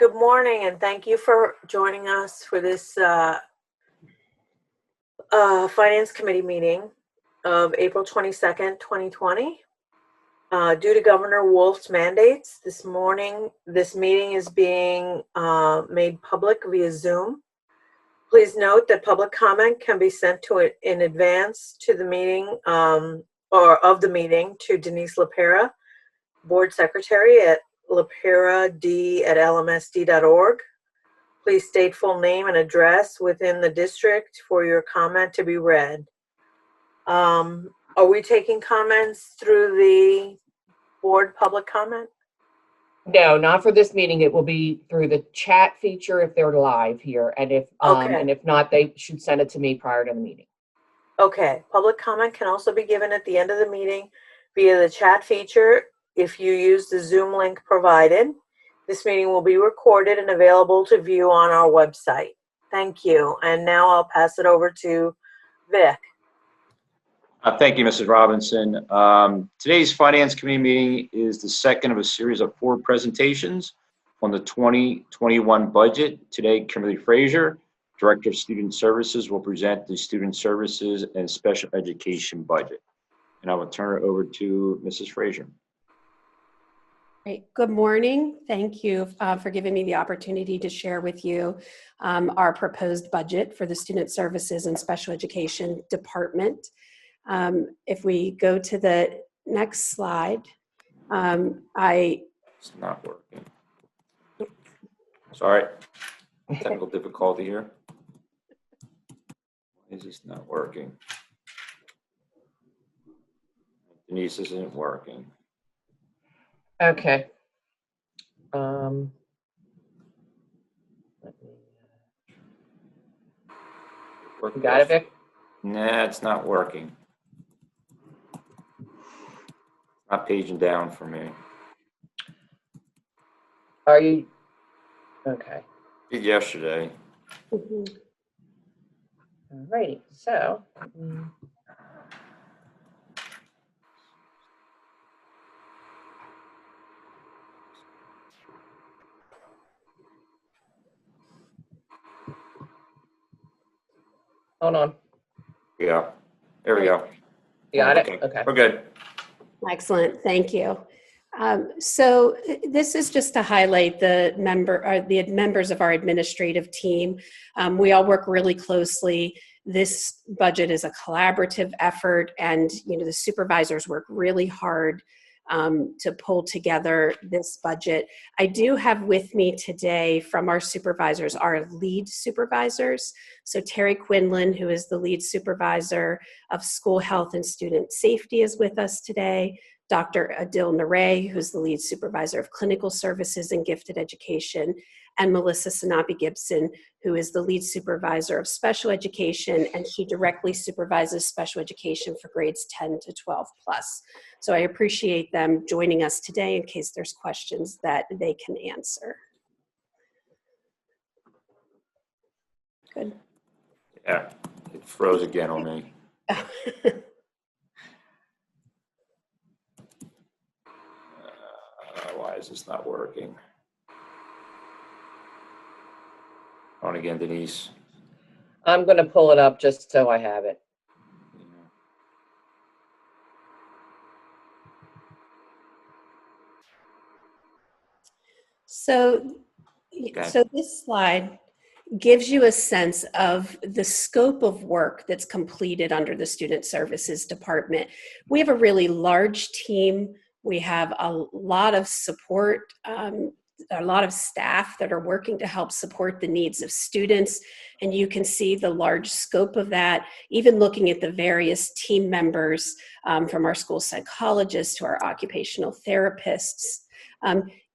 Good morning, and thank you for joining us for this Finance Committee meeting of April 22nd, 2020. Due to Governor Wolf's mandates, this meeting is being made public via Zoom. Please note that public comment can be sent to it in advance to the meeting or of the meeting to Denise LaPera, Board Secretary at laperad@lmsd.org. Please state full name and address within the district for your comment to be read. Are we taking comments through the board public comment? No, not for this meeting. It will be through the chat feature if they're live here, and if not, they should send it to me prior to the meeting. Okay. Public comment can also be given at the end of the meeting via the chat feature if you use the Zoom link provided. This meeting will be recorded and available to view on our website. Thank you. And now I'll pass it over to Vic. Thank you, Mrs. Robinson. Today's Finance Committee meeting is the second of a series of 4 presentations on the 2021 budget. Today, Kimberly Frazier, Director of Student Services, will present the Student Services and Special Education budget. And I will turn it over to Mrs. Frazier. Great. Good morning. Thank you for giving me the opportunity to share with you our proposed budget for the Student Services and Special Education Department. If we go to the next slide, It's not working. Sorry, technical difficulty here. Why is this not working? Denise, this isn't working. Okay. You got it, Vic? Nah, it's not working. Not paging down for me. Are you? Okay. Did yesterday. Mhm. All righty. So. Hold on. Yeah. There we go. You got it? Okay. We're good. Excellent. Thank you. So this is just to highlight the members of our administrative team. We all work really closely. This budget is a collaborative effort, and the supervisors work really hard to pull together this budget. I do have with me today from our supervisors, our lead supervisors. So Terry Quinlan, who is the lead supervisor of school health and student safety, is with us today. Dr. Adil Naray, who's the lead supervisor of clinical services and gifted education, and Melissa Sanapi Gibson, who is the lead supervisor of special education, and she directly supervises special education for grades 10 to 12 plus. So I appreciate them joining us today in case there's questions that they can answer. Good. Yeah, it froze again on me. Why is this not working? On again, Denise. I'm going to pull it up just so I have it. So this slide gives you a sense of the scope of work that's completed under the Student Services Department. We have a really large team. We have a lot of support, a lot of staff that are working to help support the needs of students. And you can see the large scope of that, even looking at the various team members, from our school psychologists to our occupational therapists.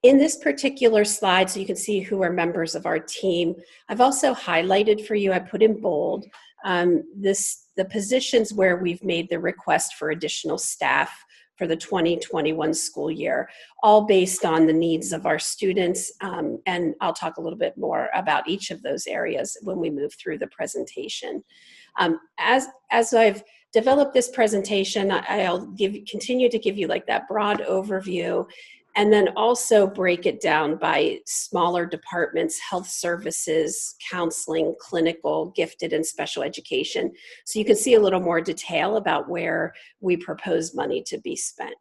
In this particular slide, so you can see who are members of our team, I've also highlighted for you, I put in bold, the positions where we've made the request for additional staff for the 2021 school year, all based on the needs of our students. And I'll talk a little bit more about each of those areas when we move through the presentation. As I've developed this presentation, I'll continue to give you like that broad overview. and then also break it down by smaller departments: health services, counseling, clinical, gifted, and special education. So you can see a little more detail about where we propose money to be spent.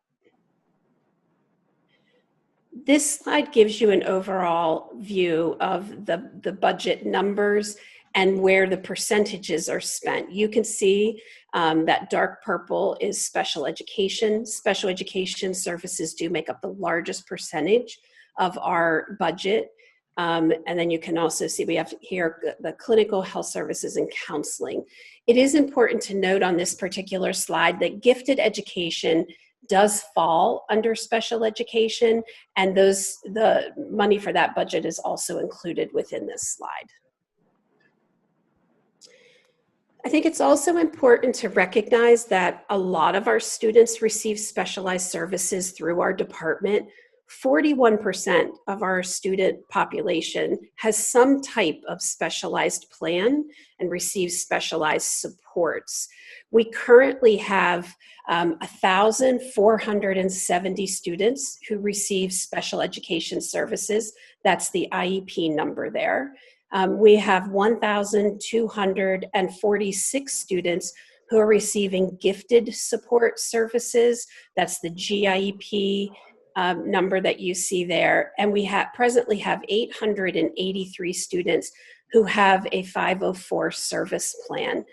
This slide gives you an overall view of the budget numbers and where the percentages are spent. You can see that dark purple is special education. Special education services do make up the largest percentage of our budget. And then you can also see we have here the clinical, health services, and counseling. It is important to note on this particular slide that gifted education does fall under special education, and the money for that budget is also included within this slide. I think it's also important to recognize that a lot of our students receive specialized services through our department. 41% of our student population has some type of specialized plan and receives specialized supports. We currently have 1,470 students who receive special education services. That's the IEP number there. We have 1,246 students who are receiving gifted support services. That's the GIEP number that you see there. And we presently have 883 students who have a 504 service plan.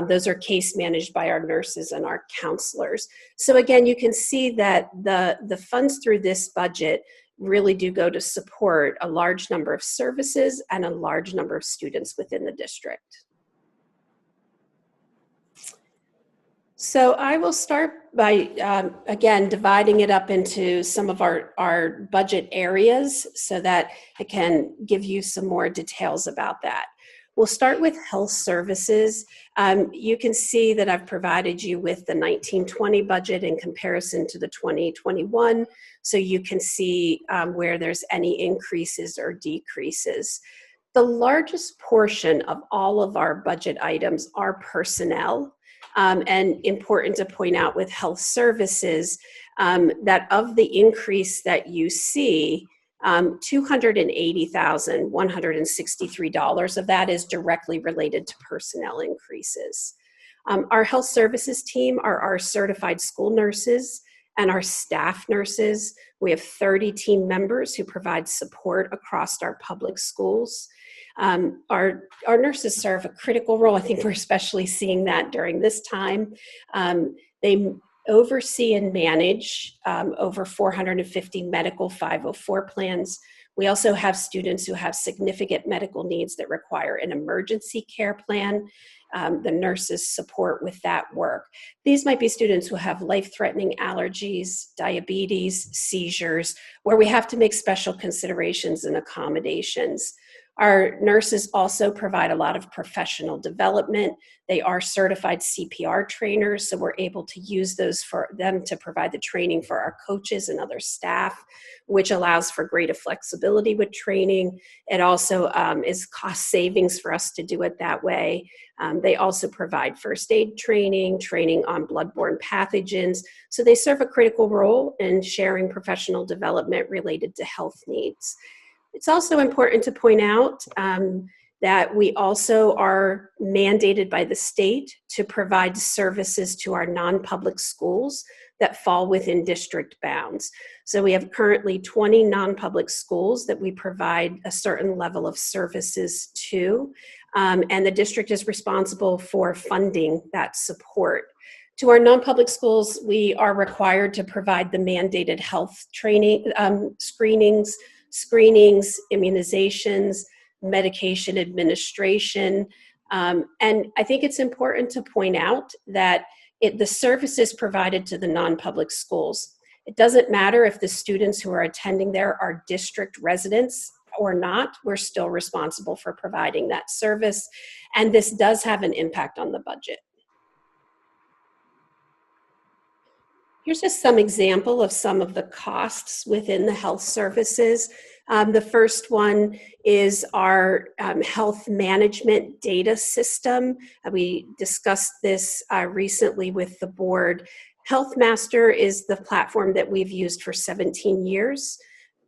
Those are case managed by our nurses and our counselors. So again, you can see that the funds through this budget really do go to support a large number of services and a large number of students within the district. So I will start by, again, dividing it up into some of our budget areas so that I can give you some more details about that. We'll start with health services. You can see that I've provided you with the 1920 budget in comparison to the 2021, so you can see where there's any increases or decreases. The largest portion of all of our budget items are personnel. And important to point out with health services that of the increase that you see, $280,163 of that is directly related to personnel increases. Our health services team are our certified school nurses and our staff nurses. We have 30 team members who provide support across our public schools. Our nurses serve a critical role. I think we're especially seeing that during this time. They oversee and manage over 450 medical 504 plans. We also have students who have significant medical needs that require an emergency care plan. The nurses support with that work. These might be students who have life-threatening allergies, diabetes, seizures, where we have to make special considerations and accommodations. Our nurses also provide a lot of professional development. They are certified CPR trainers, so we're able to use those for them to provide the training for our coaches and other staff, which allows for greater flexibility with training. It also is cost savings for us to do it that way. They also provide first aid training, training on bloodborne pathogens. So they serve a critical role in sharing professional development related to health needs. It's also important to point out that we also are mandated by the state to provide services to our non-public schools that fall within district bounds. So we have currently 20 non-public schools that we provide a certain level of services to, and the district is responsible for funding that support. To our non-public schools, we are required to provide the mandated health training, screenings, immunizations, medication administration. And I think it's important to point out that the services provided to the non-public schools, it doesn't matter if the students who are attending there are district residents or not, we're still responsible for providing that service. And this does have an impact on the budget. Here's just some example of some of the costs within the health services. The first one is our health management data system. We discussed this recently with the board. HealthMaster is the platform that we've used for 17 years.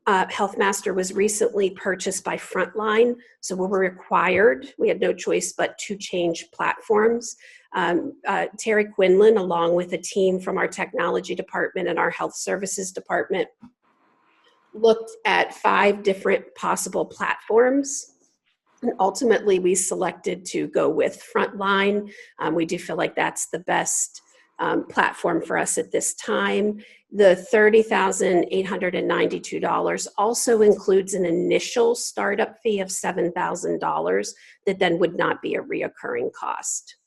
HealthMaster was recently purchased by Frontline, so we were required, we had no choice but to change platforms. Terry Quinlan, along with a team from our technology department and our health services department, looked at 5 different possible platforms. And ultimately, we selected to go with Frontline. We do feel like that's the best platform for us at this time. The $30,892 also includes an initial startup fee of $7,000 that then would not be a reoccurring cost.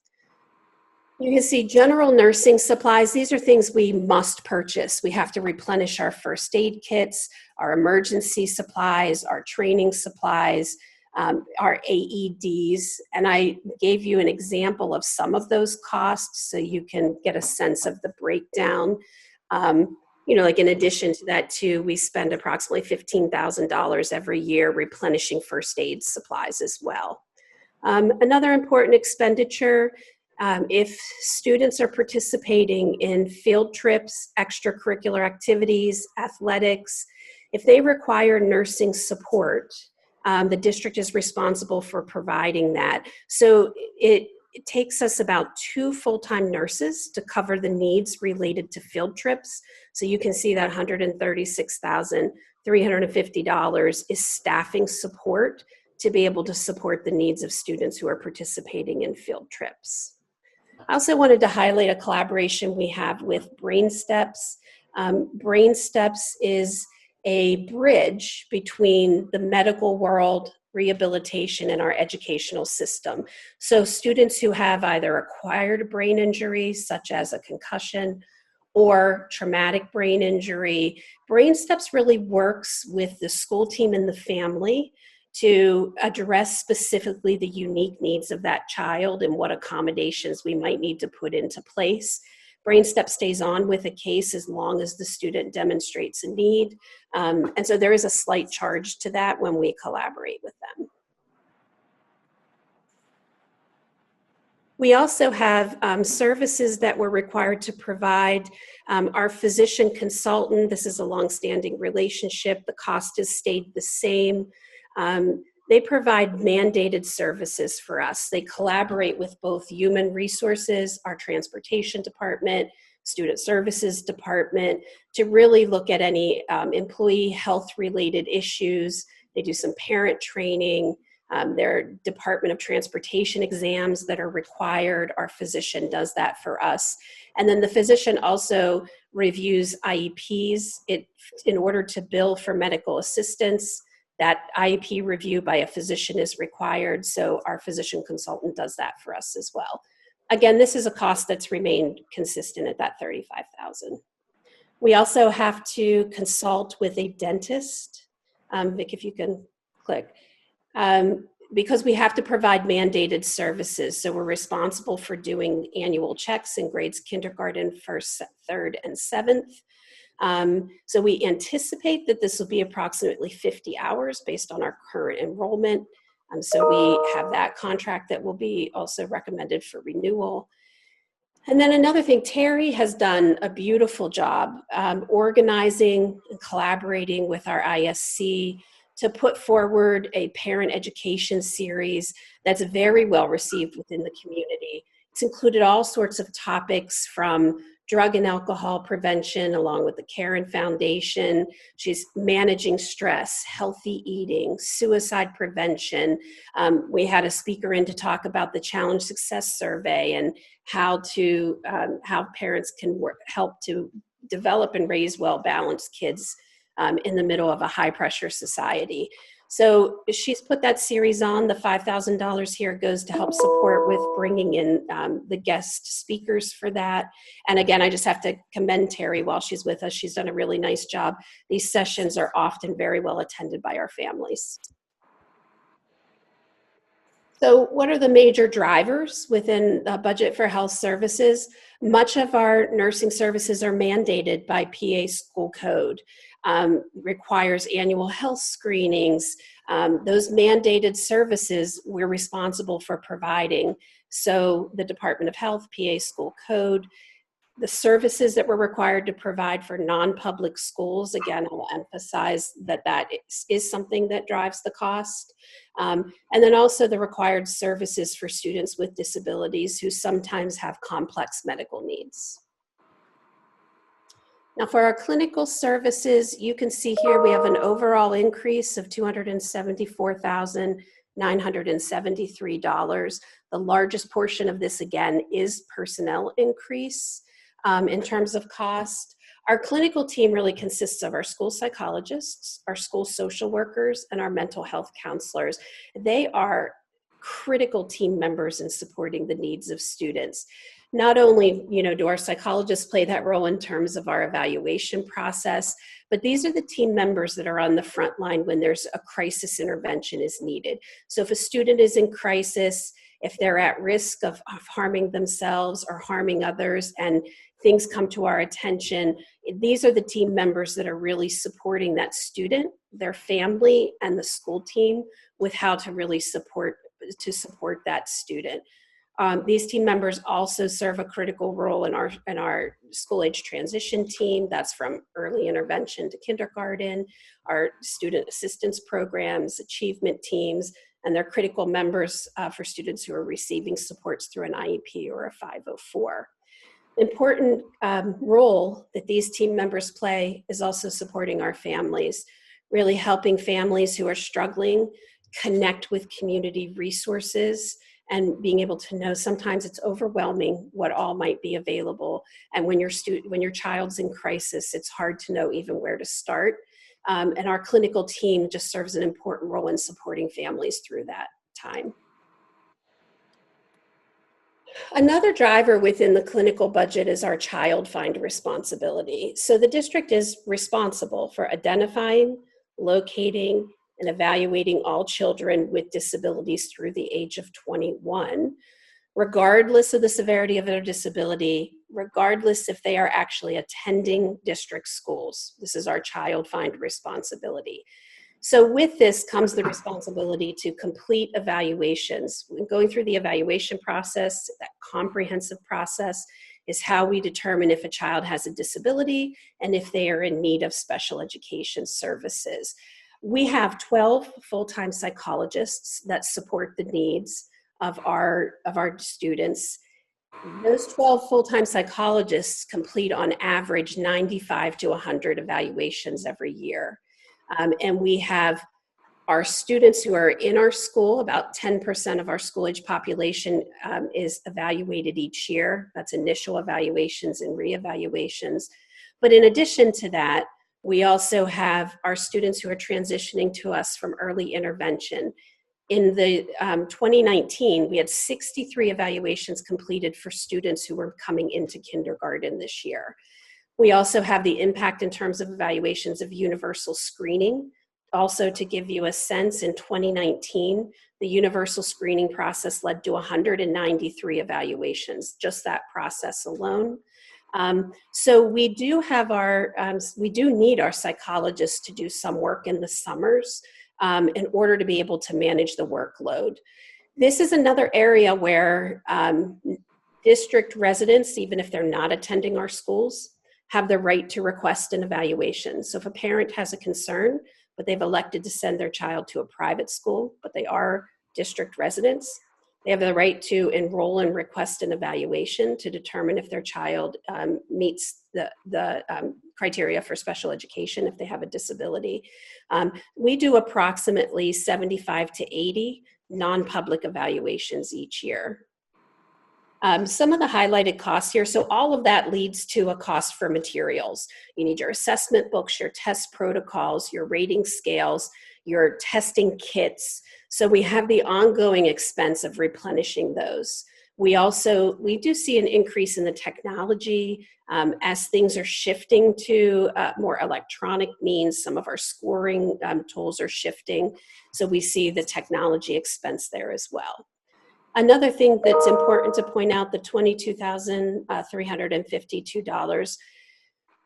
You can see general nursing supplies. These are things we must purchase. We have to replenish our first aid kits, our emergency supplies, our training supplies, our AEDs. And I gave you an example of some of those costs so you can get a sense of the breakdown. Like in addition to that too, we spend approximately $15,000 every year replenishing first aid supplies as well. Another important expenditure, if students are participating in field trips, extracurricular activities, athletics, if they require nursing support, the district is responsible for providing that. So it takes us about 2 full-time nurses to cover the needs related to field trips. So you can see that $136,350 is staffing support to be able to support the needs of students who are participating in field trips. I also wanted to highlight a collaboration we have with Brain Steps. Brain Steps is a bridge between the medical world, rehabilitation, and our educational system. So students who have either acquired brain injury, such as a concussion, or traumatic brain injury, Brain Steps really works with the school team and the family to address specifically the unique needs of that child and what accommodations we might need to put into place. Brain Step stays on with a case as long as the student demonstrates a need. And so there is a slight charge to that when we collaborate with them. We also have services that we're required to provide. Our physician consultant, this is a longstanding relationship. The cost has stayed the same. They provide mandated services for us. They collaborate with both human resources, our transportation department, student services department, to really look at any employee health related issues. They do some parent training. There are Department of Transportation exams that are required. Our physician does that for us. And then the physician also reviews IEPs in order to bill for medical assistance. That IEP review by a physician is required, so our physician consultant does that for us as well. Again, this is a cost that's remained consistent at that $35,000. We also have to consult with a dentist. Vic, if you can click. Because we have to provide mandated services, so we're responsible for doing annual checks in grades kindergarten, 1st, 3rd, and 7th. So we anticipate that this will be approximately 50 hours based on our current enrollment. So we have that contract that will be also recommended for renewal. And then another thing, Terry has done a beautiful job organizing and collaborating with our ISC to put forward a parent education series that's very well received within the community. It's included all sorts of topics from drug and alcohol prevention, along with the Karen Foundation. She's managing stress, healthy eating, suicide prevention. We had a speaker in to talk about the Challenge Success Survey and how parents can help to develop and raise well-balanced kids in the middle of a high-pressure society. So she's put that series on. The $5,000 here goes to help support with bringing in the guest speakers for that. And again, I just have to commend Terry while she's with us. She's done a really nice job. These sessions are often very well attended by our families. So what are the major drivers within the budget for health services? Much of our nursing services are mandated by PA school code. Requires annual health screenings. Those mandated services we're responsible for providing. So the Department of Health, PA school code, The services that we're required to provide for non-public schools, again, I'll emphasize that is something that drives the cost. And then also the required services for students with disabilities who sometimes have complex medical needs. Now for our clinical services, you can see here we have an overall increase of $274,973. The largest portion of this, again, is personnel increase. In terms of cost, our clinical team really consists of our school psychologists, our school social workers, and our mental health counselors. They are critical team members in supporting the needs of students. Not only, do our psychologists play that role in terms of our evaluation process, but these are the team members that are on the front line when there's a crisis intervention is needed. So if a student is in crisis, if they're at risk of harming themselves or harming others and things come to our attention, these are the team members that are really supporting that student, their family, and the school team with how to really support that student. These team members also serve a critical role in our school age transition team. That's from early intervention to kindergarten, our student assistance programs, achievement teams, and they're critical members for students who are receiving supports through an IEP or a 504. Important role that these team members play is also supporting our families, really helping families who are struggling connect with community resources and being able to know sometimes it's overwhelming what all might be available. And when your child's in crisis, it's hard to know even where to start. And our clinical team just serves an important role in supporting families through that time. Another driver within the clinical budget is our child find responsibility. So the district is responsible for identifying, locating, and evaluating all children with disabilities through the age of 21, regardless of the severity of their disability, regardless if they are actually attending district schools. This is our child find responsibility. So with this comes the responsibility to complete evaluations. Going through the evaluation process, that comprehensive process, is how we determine if a child has a disability and if they are in need of special education services. We have 12 full-time psychologists that support the needs of our students. Those 12 full-time psychologists complete on average 95 to 100 evaluations every year. And we have our students who are in our school, about 10% of our school age population is evaluated each year. That's initial evaluations and reevaluations. But in addition to that, we also have our students who are transitioning to us from early intervention. In the 2019, we had 63 evaluations completed for students who were coming into kindergarten this year. We also have the impact in terms of evaluations of universal screening. Also, to give you a sense, in 2019, the universal screening process led to 193 evaluations, just that process alone. So we do have we do need our psychologists to do some work in the summers in order to be able to manage the workload. This is another area where district residents, even if they're not attending our schools, have the right to request an evaluation. So if a parent has a concern, but they've elected to send their child to a private school, but they are district residents, they have the right to enroll and request an evaluation to determine if their child meets the criteria for special education if they have a disability. We do approximately 75 to 80 non-public evaluations each year. Some of the highlighted costs here, so all of that leads to a cost for materials. You need your assessment books, your test protocols, your rating scales, your testing kits. So we have the ongoing expense of replenishing those. We do see an increase in the technology as things are shifting to more electronic means. Some of our scoring tools are shifting. So we see the technology expense there as well. Another thing that's important to point out, the $22,352.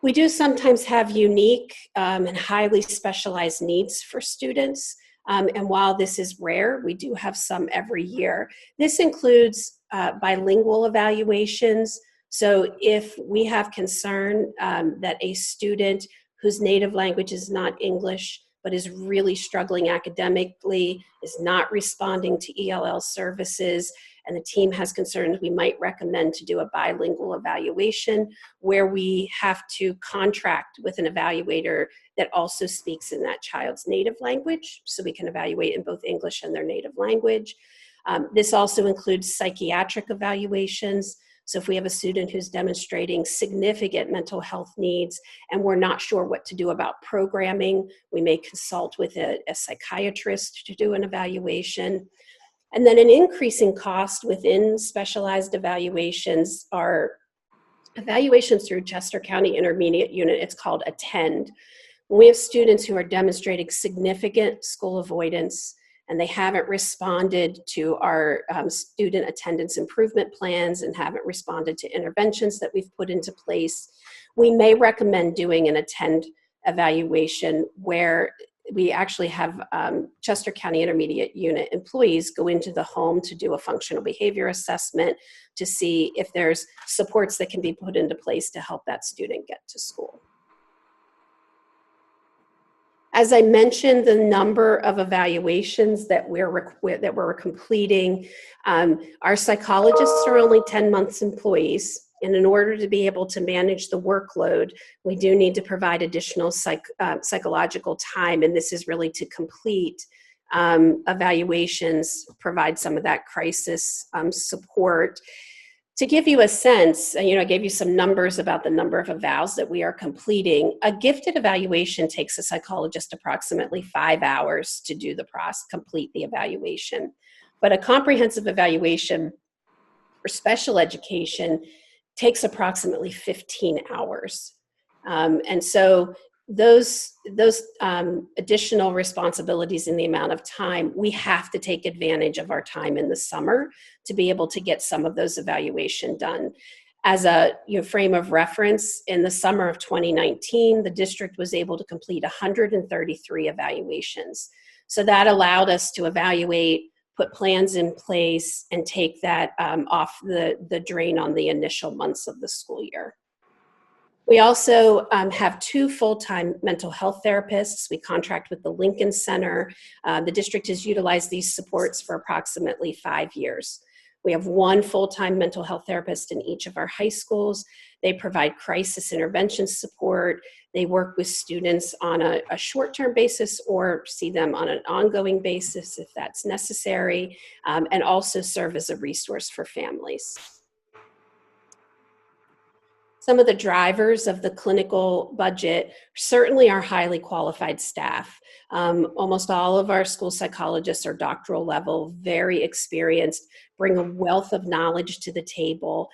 We do sometimes have unique and highly specialized needs for students. And while this is rare, we do have some every year. This includes bilingual evaluations, So if we have concern that a student whose native language is not English, but is really struggling academically, is not responding to ELL services, and the team has concerns, we might recommend to do a bilingual evaluation where we have to contract with an evaluator that also speaks in that child's native language, so we can evaluate in both English and their native language. This also includes psychiatric evaluations. So if we have a student who's demonstrating significant mental health needs and we're not sure what to do about programming, we may consult with a psychiatrist to do an evaluation. And then an increasing cost within specialized evaluations are evaluations through Chester County Intermediate Unit. It's called ATTEND. When we have students who are demonstrating significant school avoidance and they haven't responded to our student attendance improvement plans and haven't responded to interventions that we've put into place, we may recommend doing an ATTEND evaluation where we actually have Chester County Intermediate Unit employees go into the home to do a functional behavior assessment to see if there's supports that can be put into place to help that student get to school. As I mentioned, the number of evaluations that we're completing, our psychologists are only 10 months employees. And in order to be able to manage the workload, we do need to provide additional psychological time. And this is really to complete evaluations, provide some of that crisis support. To give you a sense, I gave you some numbers about the number of evals that we are completing. A gifted evaluation takes a psychologist approximately 5 hours to do the complete the evaluation. But a comprehensive evaluation for special education takes approximately 15 hours. And so those additional responsibilities in the amount of time, we have to take advantage of our time in the summer to be able to get some of those evaluation done. As a frame of reference, in the summer of 2019, the district was able to complete 133 evaluations. So that allowed us to evaluate, put plans in place, and take that off the drain on the initial months of the school year. We also have 2 full-time mental health therapists. We contract with the Lincoln Center. The district has utilized these supports for approximately 5 years. We have 1 full-time mental health therapist in each of our high schools. They provide crisis intervention support. They work with students on a short-term basis or see them on an ongoing basis if that's necessary, and also serve as a resource for families. Some of the drivers of the clinical budget certainly are highly qualified staff. Almost all of our school psychologists are doctoral level, very experienced, bring a wealth of knowledge to the table.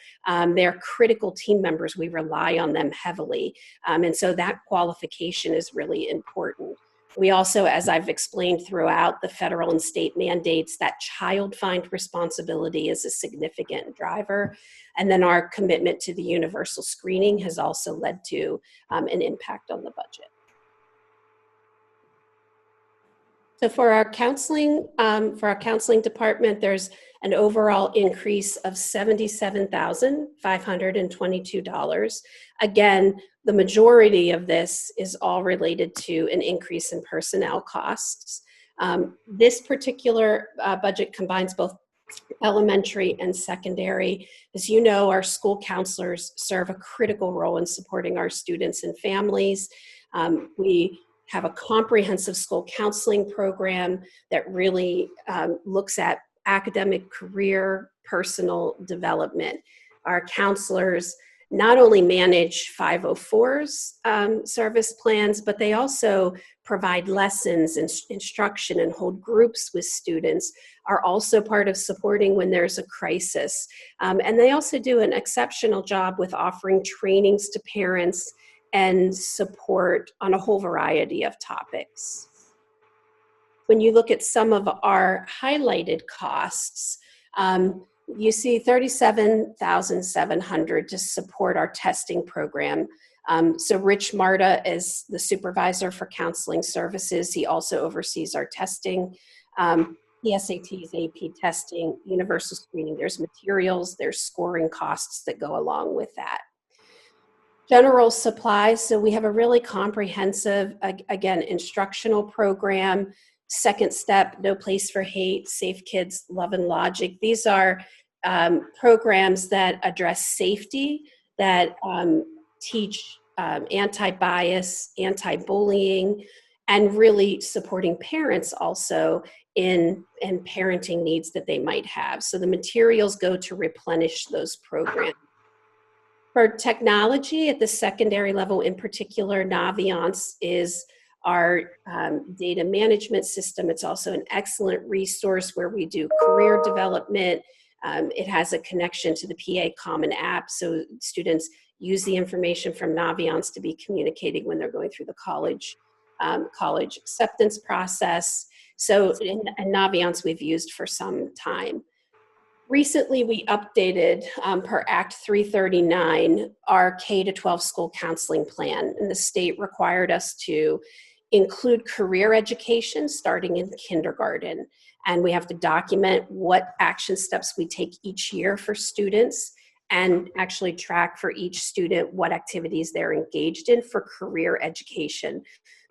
They're critical team members. We rely on them heavily. And so that qualification is really important. We also, as I've explained throughout the federal and state mandates, that child find responsibility is a significant driver. And then our commitment to the universal screening has also led to an impact on the budget. So for our counseling department, there's an overall increase of $77,522. Again, the majority of this is all related to an increase in personnel costs. This particular budget combines both elementary and secondary. As you know, our school counselors serve a critical role in supporting our students and families. We have a comprehensive school counseling program that really looks at academic, career, personal development. Our counselors not only manage 504's service plans, but they also provide lessons and instruction and hold groups with students, are also part of supporting when there's a crisis. And they also do an exceptional job with offering trainings to parents and support on a whole variety of topics. When you look at some of our highlighted costs, you see $37,700 to support our testing program. So Rich Marta is the supervisor for counseling services. He also oversees our testing. the SATs, AP testing, universal screening. There's materials, there's scoring costs that go along with that. General supplies, so we have a really comprehensive, again, instructional program. Second step, No Place for Hate, Safe Kids, Love and Logic. These are programs that address safety, that teach anti-bias, anti-bullying, and really supporting parents also in parenting needs that they might have. So the materials go to replenish those programs. For technology at the secondary level in particular, Naviance is our data management system. It's also an excellent resource where we do career development. It has a connection to the PA Common App, so students use the information from Naviance to be communicating when they're going through the college acceptance process. So in Naviance we've used for some time. Recently, we updated, per Act 339, our K-12 school counseling plan, and the state required us to include career education starting in kindergarten. And we have to document what action steps we take each year for students and actually track for each student what activities they're engaged in for career education.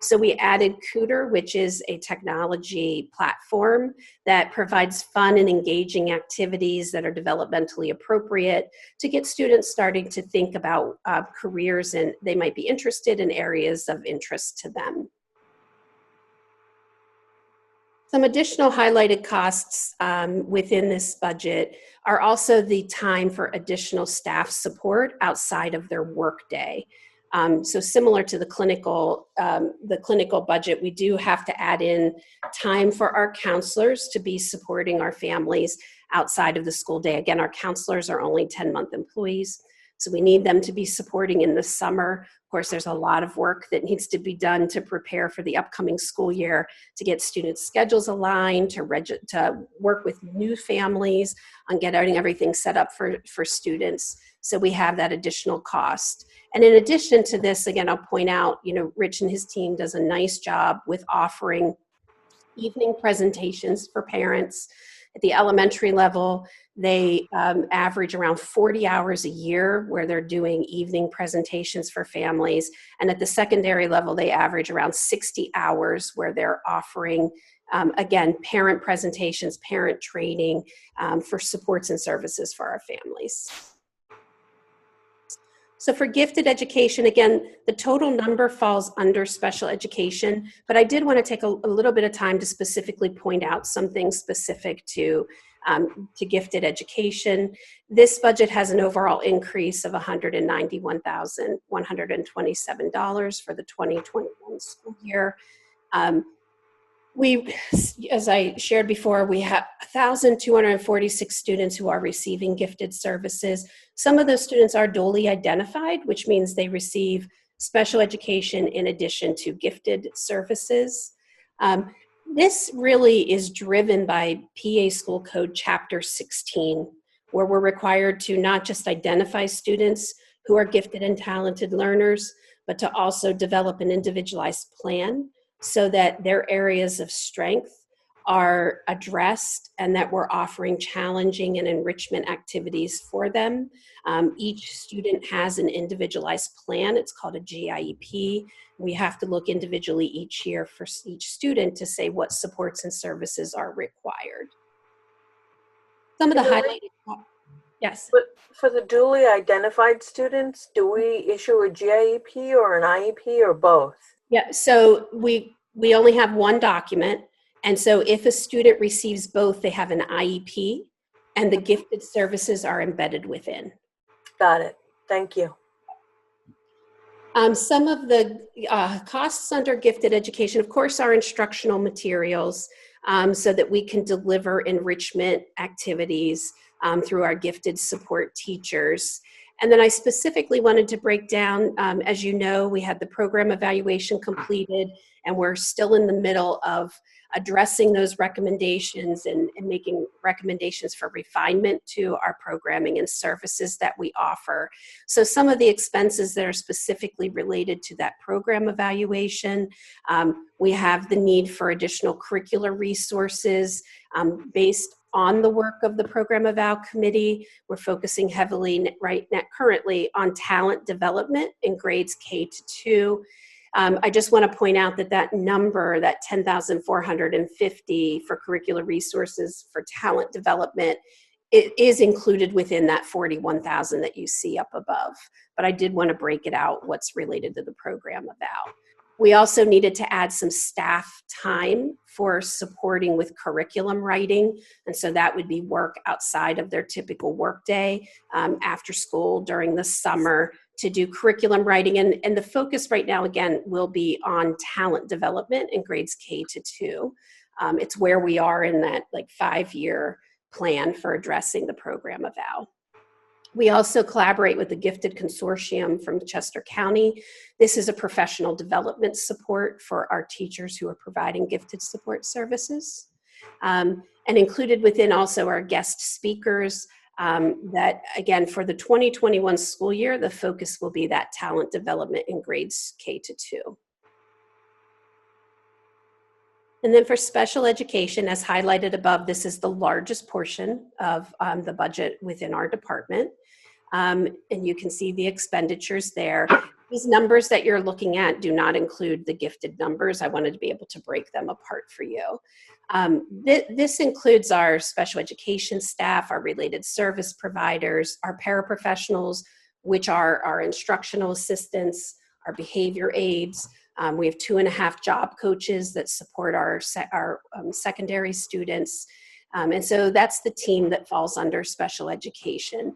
So we added Cooter, which is a technology platform that provides fun and engaging activities that are developmentally appropriate to get students starting to think about careers and they might be interested in areas of interest to them. Some additional highlighted costs within this budget are also the time for additional staff support outside of their workday. So similar to the clinical budget, we do have to add in time for our counselors to be supporting our families outside of the school day. Again, our counselors are only 10-month employees, so we need them to be supporting in the summer. Of course, there's a lot of work that needs to be done to prepare for the upcoming school year, to get students' schedules aligned, to work with new families on getting everything set up for students. So we have that additional cost. And in addition to this, again, I'll point out, Rich and his team does a nice job with offering evening presentations for parents. At the elementary level, they average around 40 hours a year where they're doing evening presentations for families. And at the secondary level, they average around 60 hours where they're offering, again, parent presentations, parent training for supports and services for our families. So for gifted education, again, the total number falls under special education, but I did want to take a little bit of time to specifically point out something specific to gifted education. This budget has an overall increase of $191,127 for the 2021 school year. We, as I shared before, we have 1,246 students who are receiving gifted services. Some of those students are dually identified, which means they receive special education in addition to gifted services. This really is driven by PA School Code Chapter 16, where we're required to not just identify students who are gifted and talented learners, but to also develop an individualized plan so that their areas of strength are addressed and that we're offering challenging and enrichment activities for them. Each student has an individualized plan. It's called a GIEP. We have to look individually each year for each student to say what supports and services are required. Some of the highlighted, yes. But for the duly identified students, do we issue a GIEP or an IEP or both? Yeah, so we only have one document. And so if a student receives both, they have an IEP and the gifted services are embedded within. Got it. Thank you. Some of the costs under gifted education, of course, are instructional materials so that we can deliver enrichment activities through our gifted support teachers. And then I specifically wanted to break down, as you know, we had the program evaluation completed, and we're still in the middle of addressing those recommendations and making recommendations for refinement to our programming and services that we offer. So some of the expenses that are specifically related to that program evaluation, we have the need for additional curricular resources based on the work of the program eval committee. We're focusing heavily right now currently on talent development in grades K-2. I just want to point out that that number, that 10,450 for curricular resources for talent development, it is included within that 41,000 that you see up above. But I did want to break it out what's related to the program eval. We also needed to add some staff time for supporting with curriculum writing. And so that would be work outside of their typical workday, after school, during the summer, to do curriculum writing. And the focus right now, again, will be on talent development in grades K-2. It's where we are in that 5-year plan for addressing the program eval. We also collaborate with the Gifted Consortium from Chester County. This is a professional development support for our teachers who are providing gifted support services. And included within also our guest speakers, that again, for the 2021 school year, the focus will be that talent development in grades K-2. And then for special education, as highlighted above, this is the largest portion of the budget within our department. And you can see the expenditures there. These numbers that you're looking at do not include the gifted numbers. I wanted to be able to break them apart for you. This includes our special education staff, our related service providers, our paraprofessionals, which are our instructional assistants, our behavior aides. We have 2.5 job coaches that support our secondary students. And so that's the team that falls under special education.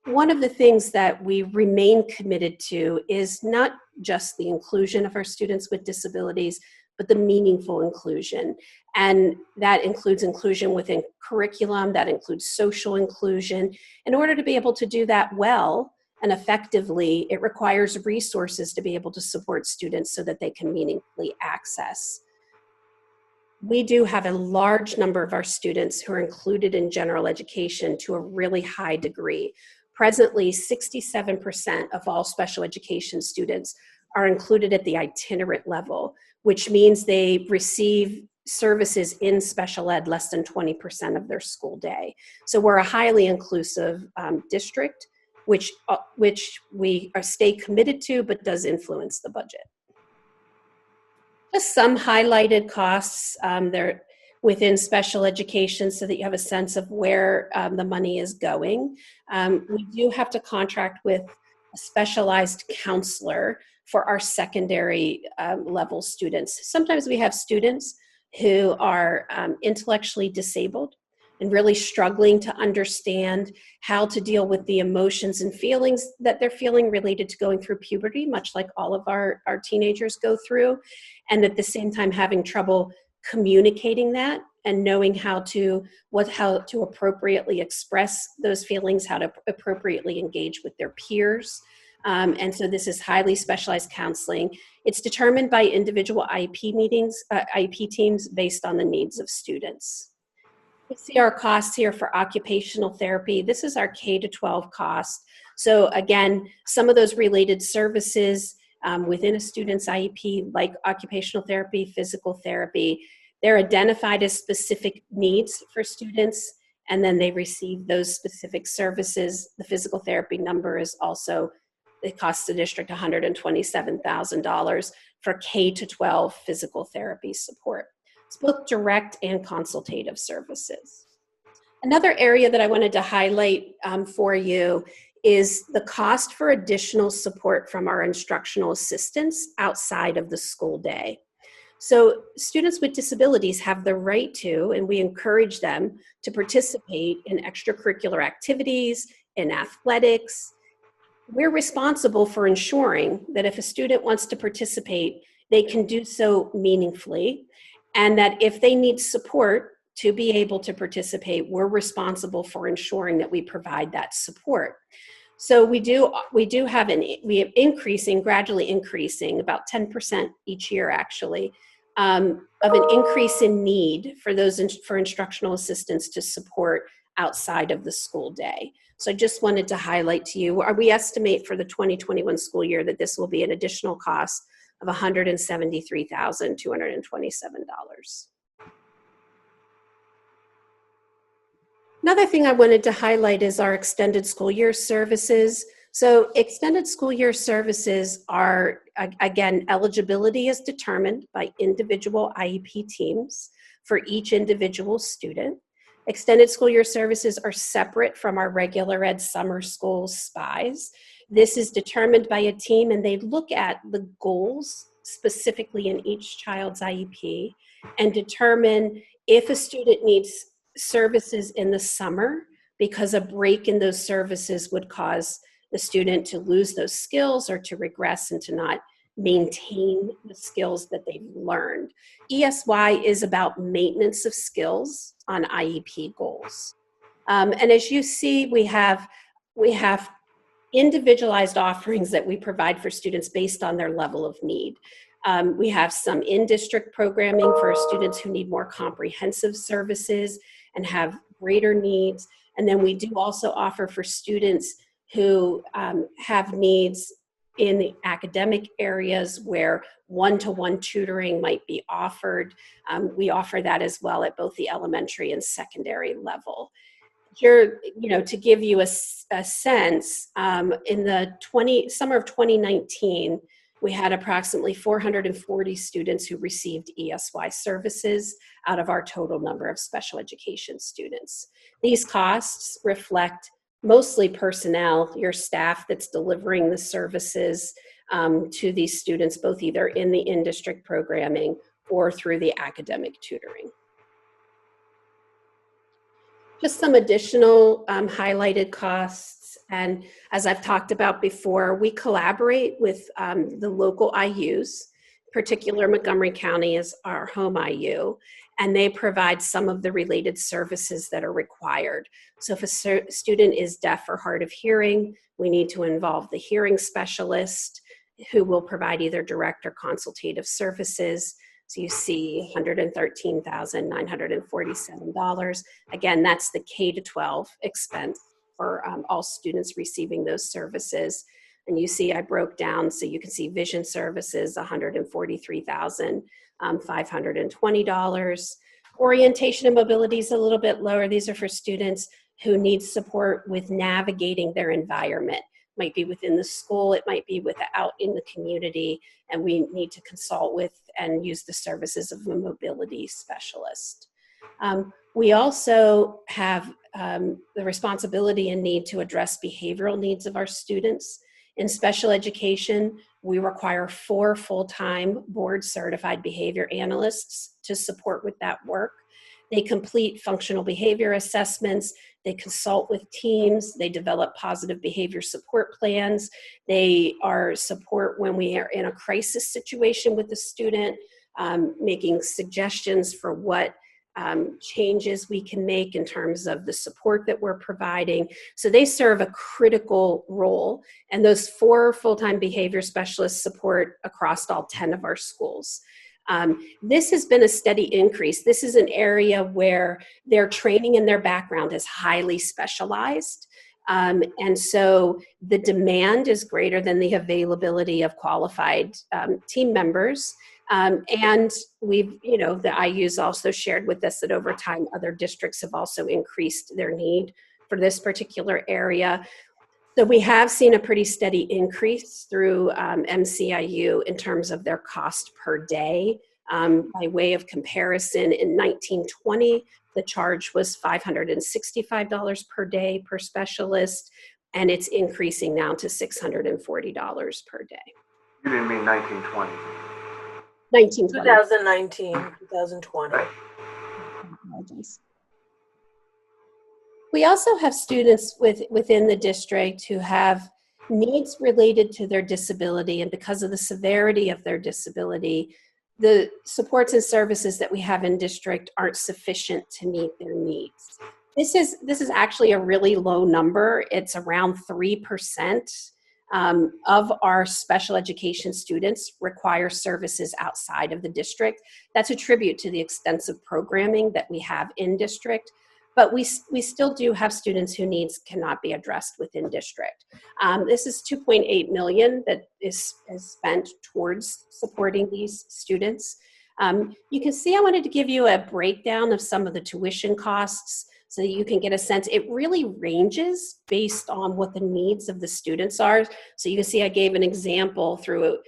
One of the things that we remain committed to is not just the inclusion of our students with disabilities, but the meaningful inclusion. And that includes inclusion within curriculum, that includes social inclusion. In order to be able to do that well and effectively, it requires resources to be able to support students so that they can meaningfully access. We do have a large number of our students who are included in general education to a really high degree. Presently, 67% of all special education students are included at the itinerant level, which means they receive services in special ed less than 20% of their school day. So we're a highly inclusive district, which we stay committed to, but does influence the budget. Just some highlighted costs there within special education so that you have a sense of where the money is going. We do have to contract with a specialized counselor for our secondary level students. Sometimes we have students who are intellectually disabled and really struggling to understand how to deal with the emotions and feelings that they're feeling related to going through puberty, much like all of our teenagers go through, and at the same time having trouble communicating that and knowing how to appropriately express those feelings, how to appropriately engage with their peers. And so this is highly specialized counseling. It's determined by individual IEP teams based on the needs of students. You see our costs here for occupational therapy. This is our K-12 cost. So again, some of those related services within a student's IEP, like occupational therapy, physical therapy, they're identified as specific needs for students, and then they receive those specific services. The physical therapy number is also, it costs the district $127,000 for K-12 physical therapy support. It's both direct and consultative services. Another area that I wanted to highlight for you is the cost for additional support from our instructional assistants outside of the school day. So students with disabilities have the right to, and we encourage them to participate in extracurricular activities, in athletics. We're responsible for ensuring that if a student wants to participate, they can do so meaningfully, and that if they need support to be able to participate, we're responsible for ensuring that we provide that support. So we have gradually increasing about 10% each year, actually, of an increase in need for for instructional assistants to support outside of the school day. So I just wanted to highlight to you, we estimate for the 2021 school year that this will be an additional cost of $173,227. Another thing I wanted to highlight is our extended school year services. So extended school year services are, again, eligibility is determined by individual IEP teams for each individual student. Extended school year services are separate from our regular ed summer school SPIs. This is determined by a team, and they look at the goals specifically in each child's IEP and determine if a student needs services in the summer, because a break in those services would cause the student to lose those skills or to regress and to not maintain the skills that they've learned. ESY is about maintenance of skills on IEP goals. And as you see, we have individualized offerings that we provide for students based on their level of need. We have some in-district programming for students who need more comprehensive services and have greater needs. And then we do also offer for students who have needs in the academic areas where one-to-one tutoring might be offered. We offer that as well at both the elementary and secondary level. Here, to give you a sense, in the summer of 2019, we had approximately 440 students who received ESY services out of our total number of special education students. These costs reflect mostly personnel, your staff that's delivering the services to these students, both either in the in-district programming or through the academic tutoring. Just some additional highlighted costs. And as I've talked about before, we collaborate with the local IUs, particular Montgomery County is our home IU, and they provide some of the related services that are required. So if a student is deaf or hard of hearing, we need to involve the hearing specialist who will provide either direct or consultative services. So you see $113,947. Again, that's the K-12 expense for all students receiving those services. And you see I broke down, so you can see vision services, $143,520. Orientation and mobility is a little bit lower. These are for students who need support with navigating their environment. Might be within the school, it might be out in the community, and we need to consult with and use the services of a mobility specialist. We also have the responsibility and need to address behavioral needs of our students. In special education, we require 4 full-time board-certified behavior analysts to support with that work. They complete functional behavior assessments, they consult with teams, they develop positive behavior support plans, they are support when we are in a crisis situation with the student, making suggestions for what changes we can make in terms of the support that we're providing. So they serve a critical role, and those 4 full-time behavior specialists support across all 10 of our schools. This has been a steady increase. This is an area where their training and their background is highly specialized. And so the demand is greater than the availability of qualified team members. And we've, the IUs also shared with us that over time, other districts have also increased their need for this particular area. So we have seen a pretty steady increase through MCIU in terms of their cost per day. By way of comparison, in 1920, the charge was $565 per day per specialist, and it's increasing now to $640 per day. You didn't mean 1920. 2019, 2020. Right. We also have students within the district who have needs related to their disability, and because of the severity of their disability, the supports and services that we have in district aren't sufficient to meet their needs. This is actually a really low number. It's around 3% of our special education students require services outside of the district. That's a tribute to the extensive programming that we have in district. But we still do have students whose needs cannot be addressed within district. This is 2.8 million that is spent towards supporting these students. You can see I wanted to give you a breakdown of some of the tuition costs so that you can get a sense. It really ranges based on what the needs of the students are. So you can see I gave an example through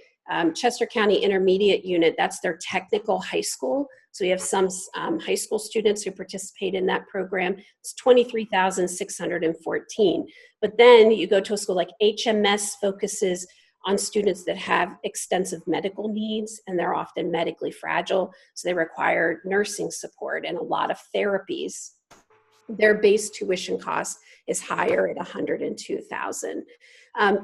Chester County Intermediate Unit. That's their technical high school. So we have some high school students who participate in that program. It's $23,614. But then you go to a school like HMS, focuses on students that have extensive medical needs, and they're often medically fragile, so they require nursing support and a lot of therapies. Their base tuition cost is higher at $102,000.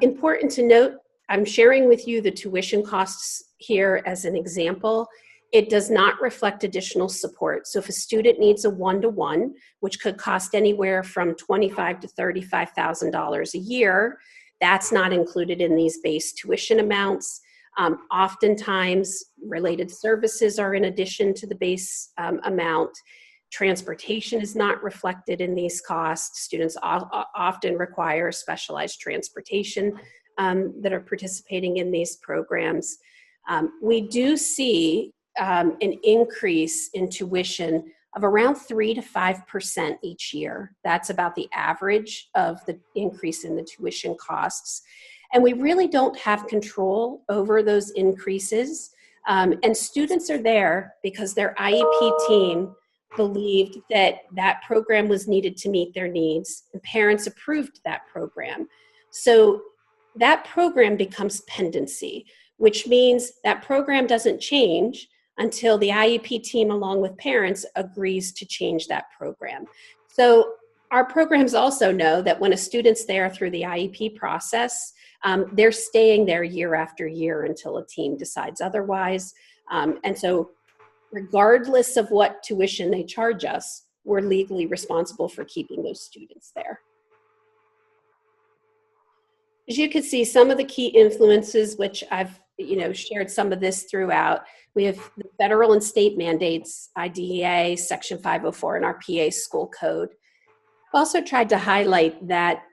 Important to note, I'm sharing with you the tuition costs here as an example. It does not reflect additional support. So if a student needs a one-to-one, which could cost anywhere from $25,000 to $35,000 a year, that's not included in these base tuition amounts. Oftentimes, related services are in addition to the base amount. Transportation is not reflected in these costs. Students often require specialized transportation that are participating in these programs. We do see an increase in tuition of around 3 to 5% each year. That's about the average of the increase in the tuition costs. And we really don't have control over those increases. And students are there because their IEP team believed that that program was needed to meet their needs, and parents approved that program. So that program becomes pendency, which means that program doesn't change until the IEP team, along with parents, agrees to change that program. So our programs also know that when a student's there through the IEP process, they're staying there year after year until a team decides otherwise. And so regardless of what tuition they charge us, we're legally responsible for keeping those students there. As you can see, some of the key influences, which I've shared some of this throughout, we have the federal and state mandates, IDEA, Section 504 in our PA school code. I've also tried to highlight that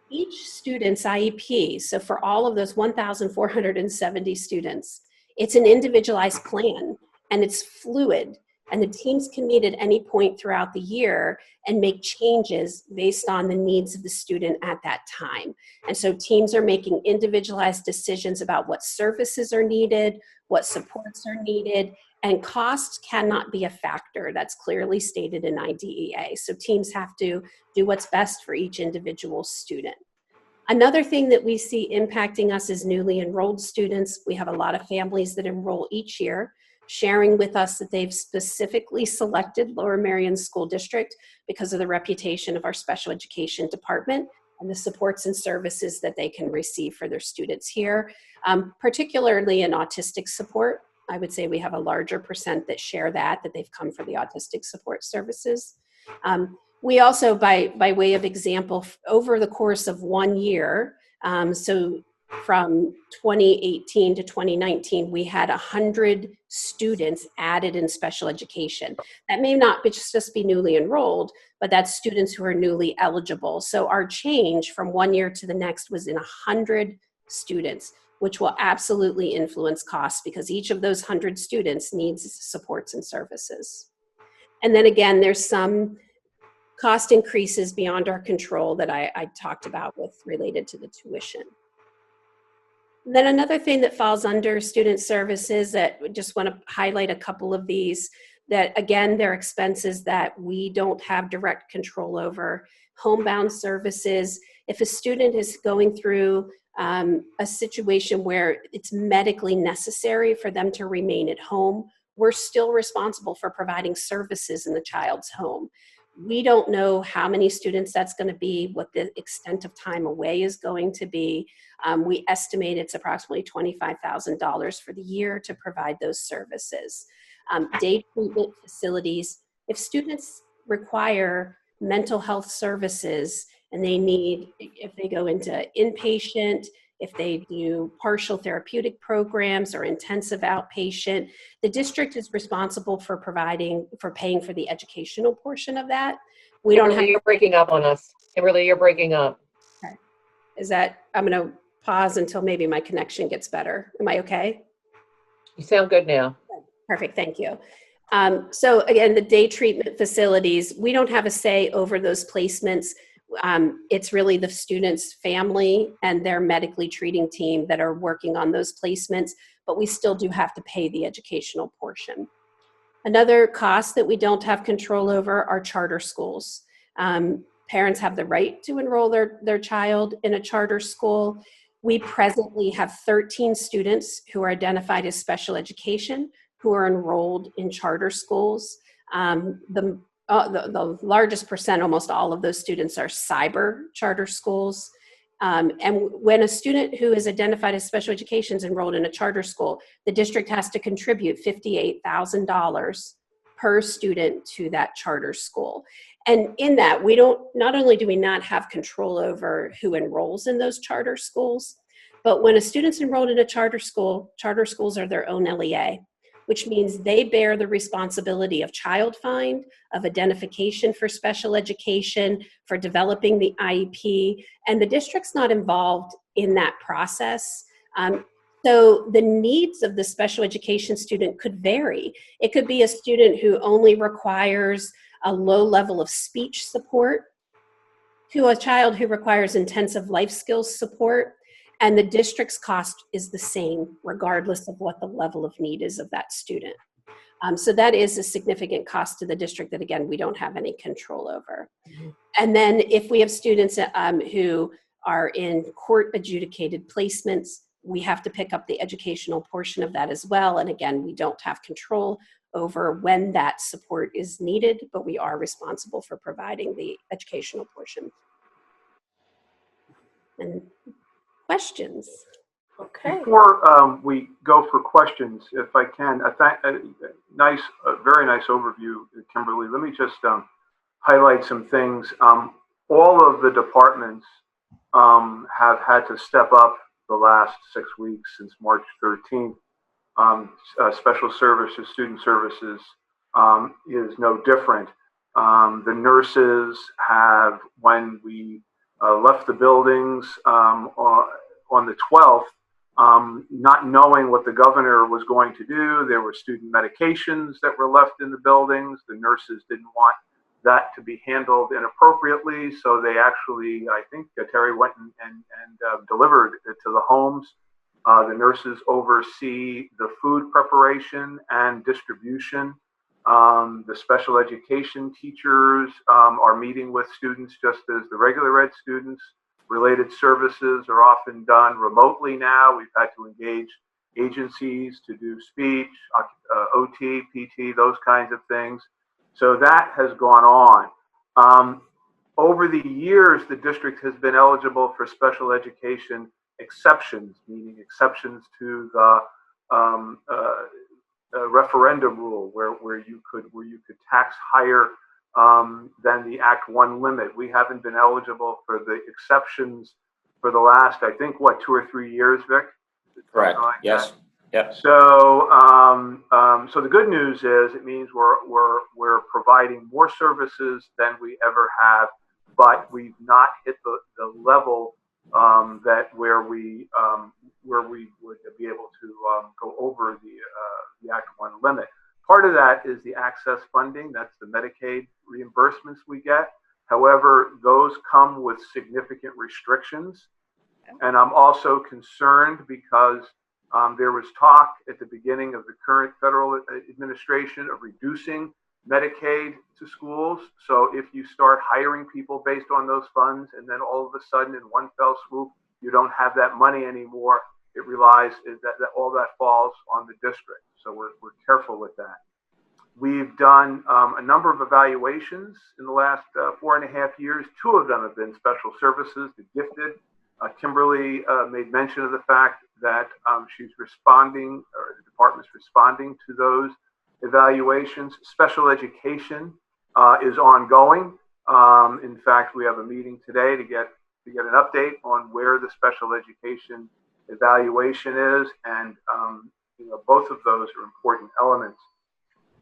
each student's IEP, so for all of those 1,470 students, it's an individualized plan and it's fluid. And the teams can meet at any point throughout the year and make changes based on the needs of the student at that time. And so teams are making individualized decisions about what services are needed, what supports are needed, and cost cannot be a factor. That's clearly stated in IDEA. So teams have to do what's best for each individual student. Another thing that we see impacting us is newly enrolled students. We have a lot of families that enroll each year, sharing with us that they've specifically selected Lower Merion School District because of the reputation of our special education department and the supports and services that they can receive for their students here, particularly in autistic support. I would say we have a larger percent that share that they've come for the autistic support services. We also, by way of example, over the course of 1 year, so from 2018 to 2019, we had 100 students added in special education. That may not just be newly enrolled, but that's students who are newly eligible. So our change from 1 year to the next was in 100 students, which will absolutely influence costs because each of those 100 students needs supports and services. And then again, there's some cost increases beyond our control that I talked about with related to the tuition. And then another thing that falls under student services that we just want to highlight a couple of these that again, they're expenses that we don't have direct control over. Homebound services, if a student is going through a situation where it's medically necessary for them to remain at home, we're still responsible for providing services in the child's home. We don't know how many students that's going to be, what the extent of time away is going to be. We estimate it's approximately $25,000 for the year to provide those services. Day treatment facilities, if students require mental health services, and they need, if they go into inpatient, if they do partial therapeutic programs or intensive outpatient, the district is responsible for paying for the educational portion of that. We don't have. You're breaking up on us. Kimberly, you're breaking up. Okay. I'm going to pause until maybe my connection gets better. Am I okay? You sound good now. Perfect, thank you. So again, the day treatment facilities, we don't have a say over those placements. It's really the student's family and their medically treating team that are working on those placements, but we still do have to pay the educational portion. Another cost that we don't have control over are charter schools. Parents have the right to enroll their child in a charter school. We presently have 13 students who are identified as special education who are enrolled in charter schools. The largest percent, almost all of those students, are cyber charter schools. And when a student who is identified as special education is enrolled in a charter school, the district has to contribute $58,000 per student to that charter school. And in that, not only do we not have control over who enrolls in those charter schools, but when a student's enrolled in a charter schools are their own LEA, which means they bear the responsibility of child find, of identification for special education, for developing the IEP, and the district's not involved in that process. So the needs of the special education student could vary. It could be a student who only requires a low level of speech support to a child who requires intensive life skills support, and the district's cost is the same regardless of what the level of need is of that student. So that is a significant cost to the district that, again, we don't have any control over. Mm-hmm. And then if we have students who are in court adjudicated placements, we have to pick up the educational portion of that as well. And again, we don't have control over when that support is needed, but we are responsible for providing the educational portion. And questions? Okay. Before we go for questions, if I can, a very nice overview, Kimberly. Let me just highlight some things. All of the departments have had to step up the last 6 weeks since March 13th. Special services, student services is no different. The nurses have, when we left the buildings on the 12th, not knowing what the governor was going to do. There were student medications that were left in the buildings. The nurses didn't want that to be handled inappropriately, so they actually, I think, Terry went and delivered it to the homes. The nurses oversee the food preparation and distribution. The special education teachers are meeting with students just as the regular ed students. Related services are often done remotely now. We've had to engage agencies to do speech, OT, PT, those kinds of things. So that has gone on. Over the years, the district has been eligible for special education exceptions, meaning exceptions to the referendum rule, where you could tax higher than the Act 1 limit. We haven't been eligible for the exceptions for the last, I think, 2 or 3 years, Vic? Correct. Like yes. Yeah. So, so the good news is it means we're providing more services than we ever have, but we've not hit the level that where we would be able to go over the Act 1 limit. Part of that is the access funding. That's the Medicaid reimbursements we get. However, those come with significant restrictions. And I'm also concerned because there was talk at the beginning of the current federal administration of reducing Medicaid to schools. So if you start hiring people based on those funds, and then all of a sudden in one fell swoop, you don't have that money anymore, it relies that all that falls on the district. So we're careful with that. We've done a number of evaluations in the last 4.5 years. 2 of them have been special services, the gifted. Kimberly made mention of the fact that she's responding, or the department's responding to those evaluations. Special education is ongoing. In fact, we have a meeting today to get an update on where the special education evaluation is, and both of those are important elements.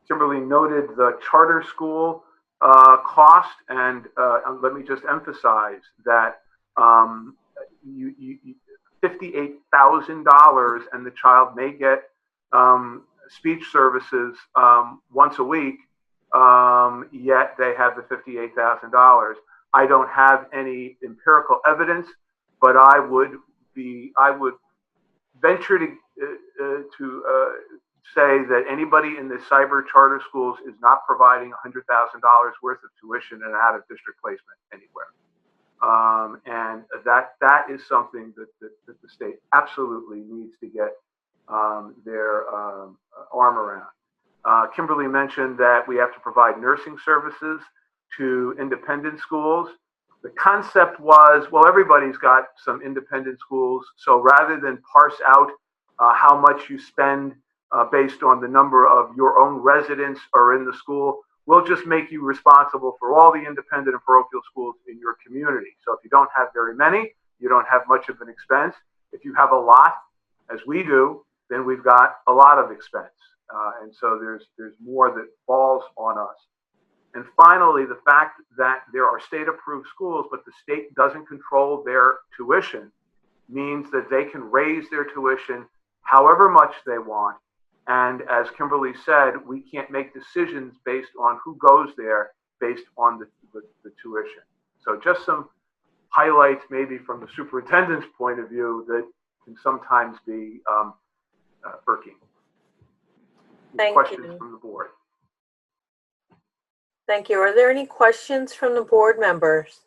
Kimberly noted the charter school cost, and let me just emphasize that $58,000, and the child may get speech services once a week, yet they have the $58,000. I don't have any empirical evidence, but I would venture to say that anybody in the cyber charter schools is not providing $100,000 worth of tuition and out of district placement anywhere. And that is something that the state absolutely needs to get their arm around. Kimberly mentioned that we have to provide nursing services to independent schools. The concept was, well, everybody's got some independent schools, so rather than parse out how much you spend based on the number of your own residents or in the school, we'll just make you responsible for all the independent and parochial schools in your community. So if you don't have very many, you don't have much of an expense. If you have a lot, as we do, then we've got a lot of expense. And so there's more that falls on us. And finally, the fact that there are state-approved schools, but the state doesn't control their tuition, means that they can raise their tuition however much they want. And as Kimberly said, we can't make decisions based on who goes there based on the tuition. So just some highlights maybe from the superintendent's point of view that can sometimes be irking. Questions from the board? Thank you. Are there any questions from the board members?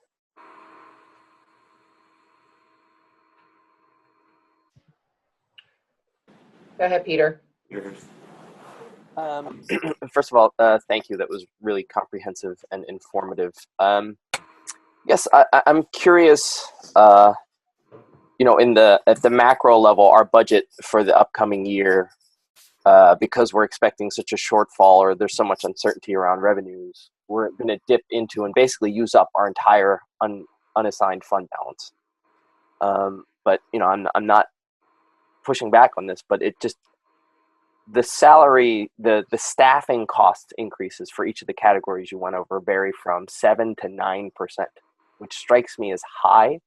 Go ahead, Peter. First of all, thank you. That was really comprehensive and informative. Yes, I'm curious, at the macro level, our budget for the upcoming year, because we're expecting such a shortfall or there's so much uncertainty around revenues, we're going to dip into and basically use up our entire unassigned fund balance. But, I'm not pushing back on this, but it just, the salary, the staffing cost increases for each of the categories you went over vary from 7 to 9%, which strikes me as high,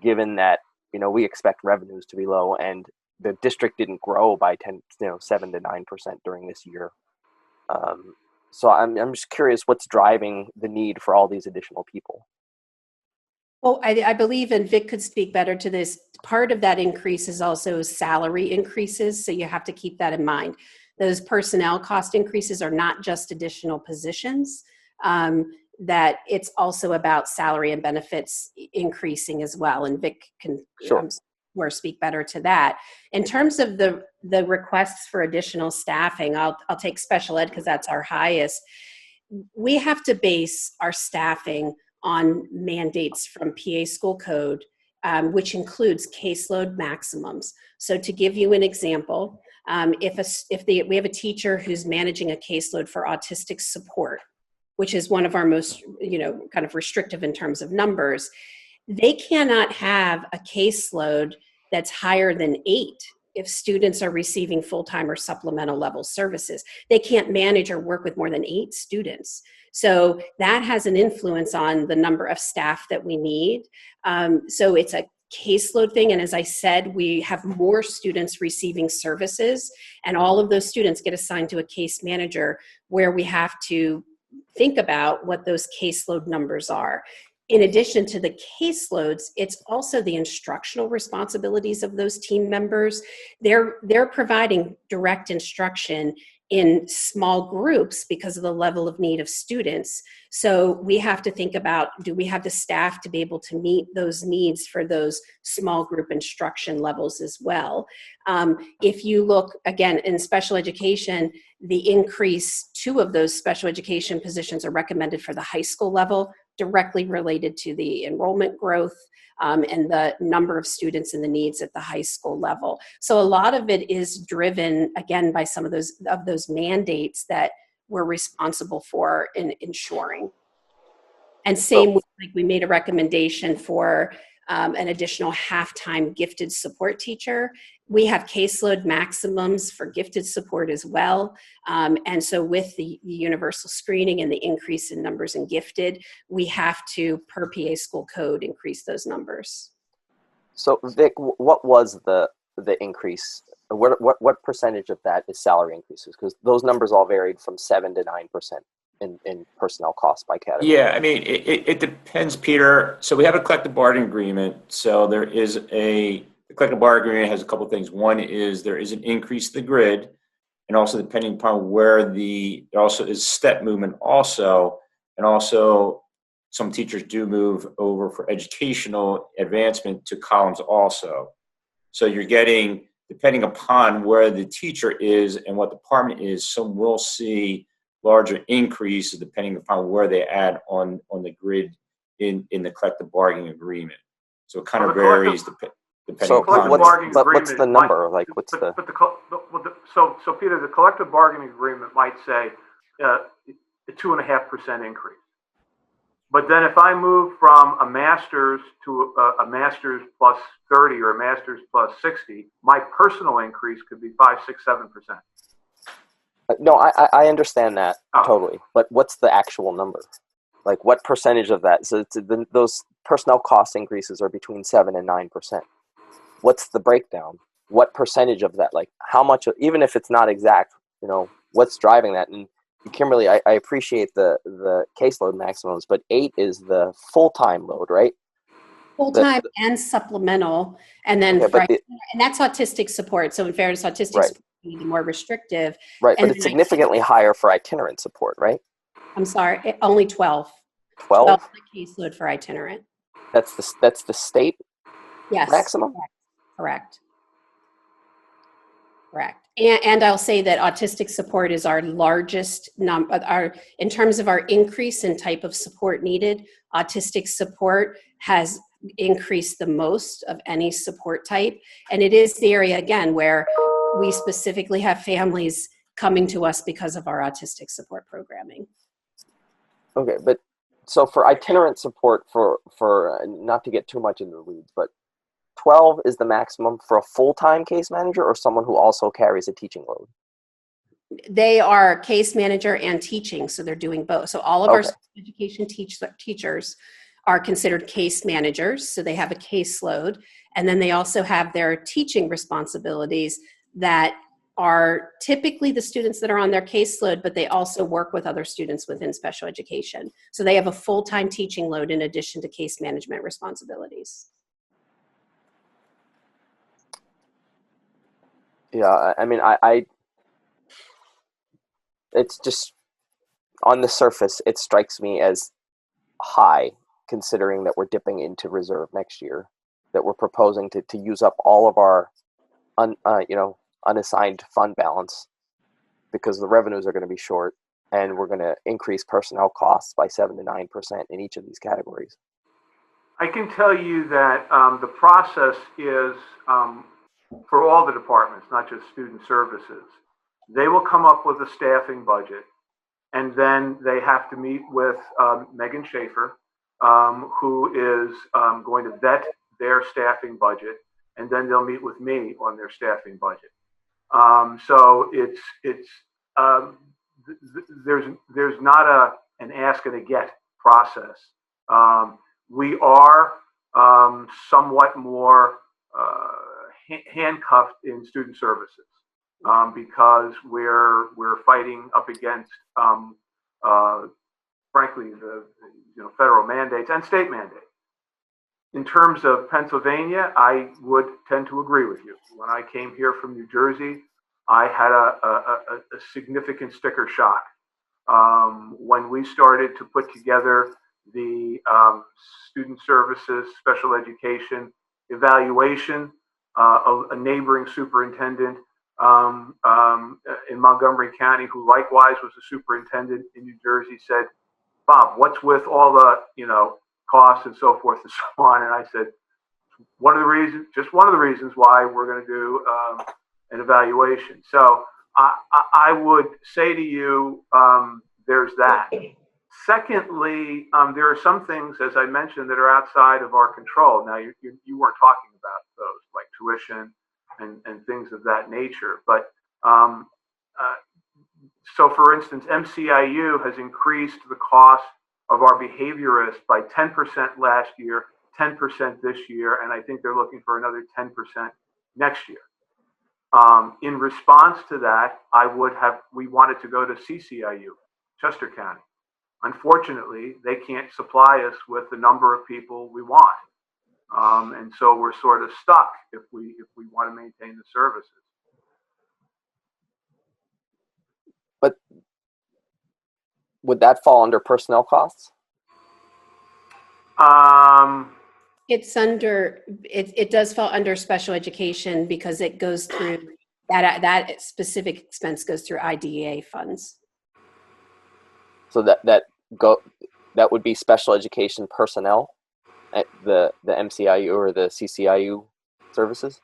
given that, we expect revenues to be low and the district didn't grow by 7 to 9% during this year. So I'm just curious what's driving the need for all these additional people. Well, I believe, and Vic could speak better to this, part of that increase is also salary increases, so you have to keep that in mind. Those personnel cost increases are not just additional positions, that it's also about salary and benefits increasing as well, and Vic can speak better to that. In terms of the requests for additional staffing, I'll take special ed because that's our highest. We have to base our staffing on mandates from PA school code, which includes caseload maximums. So to give you an example, we have a teacher who's managing a caseload for autistic support, which is one of our most, kind of restrictive in terms of numbers, they cannot have a caseload that's higher than 8 if students are receiving full-time or supplemental level services. They can't manage or work with more than 8 students. So that has an influence on the number of staff that we need. So it's a caseload thing. And as I said, we have more students receiving services, and all of those students get assigned to a case manager where we have to think about what those caseload numbers are. In addition to the caseloads, it's also the instructional responsibilities of those team members. They're providing direct instruction in small groups because of the level of need of students. So we have to think about, do we have the staff to be able to meet those needs for those small group instruction levels as well? If you look, again, in special education, the increase, 2 of those special education positions are recommended for the high school level, directly related to the enrollment growth and the number of students and the needs at the high school level. So a lot of it is driven, again, by some of those mandates that we're responsible for in ensuring. And same with, like, we made a recommendation for an additional half-time gifted support teacher. We have caseload maximums for gifted support as well. And so with the universal screening and the increase in numbers in gifted, we have to, per PA school code, increase those numbers. So Vic, what was the increase? What percentage of that is salary increases? Because those numbers all varied from 7 to 9% in personnel costs by category. Yeah, I mean, it depends, Peter. So we have a collective bargaining agreement. So there is the collective bargaining agreement has a couple of things. One is there is an increase to the grid, and also depending upon where there also is step movement also, and also some teachers do move over for educational advancement to columns also. So you're getting, depending upon where the teacher is and what department is, some will see larger increases depending upon where they add on the grid in the collective bargaining agreement. So it kind of varies depending upon. What's the number? So Peter, the collective bargaining agreement might say a 2.5% increase. But then if I move from a master's to a master's plus 30 or a master's plus 60, my personal increase could be 5, 6, 7%. No, I understand that totally. But what's the actual number? Like, what percentage of that? So those personnel cost increases are between 7 and 9%. What's the breakdown? What percentage of that? Like, how much? Even if it's not exact, what's driving that? And Kimberly, I appreciate the caseload maximums, but 8 is the full-time load, right? Full-time and supplemental, and then and that's autistic support. So in fairness, autistic support is more restrictive. Right, but it's significantly higher for itinerant support, right? I'm sorry, only 12. 12 caseload for itinerant. That's the state maximum? Correct. And I'll say that autistic support is our largest number. In terms of our increase in type of support needed, autistic support has increased the most of any support type. And it is the area, again, where we specifically have families coming to us because of our autistic support programming. Okay, but so for itinerant support, for not to get too much into the weeds, but 12 is the maximum for a full-time case manager or someone who also carries a teaching load? They are case manager and teaching, so they're doing both. So all of our education teachers are considered case managers, so they have a caseload, and then they also have their teaching responsibilities that are typically the students that are on their caseload, but they also work with other students within special education. So they have a full-time teaching load in addition to case management responsibilities. Yeah, I mean, it's just, on the surface, it strikes me as high, considering that we're dipping into reserve next year, that we're proposing to use up all of our unassigned fund balance because the revenues are going to be short, and we're going to increase personnel costs by 7 to 9% in each of these categories. I can tell you that the process is, for all the departments, not just student services, they will come up with a staffing budget, and then they have to meet with Megan Schaefer, who is going to vet their staffing budget, and then they'll meet with me on their staffing budget. So there's not an ask and a get process. We are somewhat more handcuffed in student services because we're fighting up against, frankly, the federal mandates and state mandates. In terms of Pennsylvania, I would tend to agree with you. When I came here from New Jersey, I had a significant sticker shock when we started to put together the student services, special education evaluation. A neighboring superintendent in Montgomery County, who likewise was a superintendent in New Jersey, said, "Bob, what's with all the costs and so forth and so on?" And I said, one of the reasons why we're going to do an evaluation. So I would say to you, there's that. Secondly, there are some things, as I mentioned, that are outside of our control. Now, you weren't talking about those, like tuition and things of that nature. But so, for instance, MCIU has increased the cost of our behaviorists by 10% last year, 10% this year, and I think they're looking for another 10% next year. In response to that, we wanted to go to CCIU, Chester County. Unfortunately, they can't supply us with the number of people we want. And so we're sort of stuck if we want to maintain the services. But would that fall under personnel costs? It's under, it does fall under special education because it goes through, that specific expense goes through IDEA funds. So that would be special education personnel at the MCIU or the CCIU services?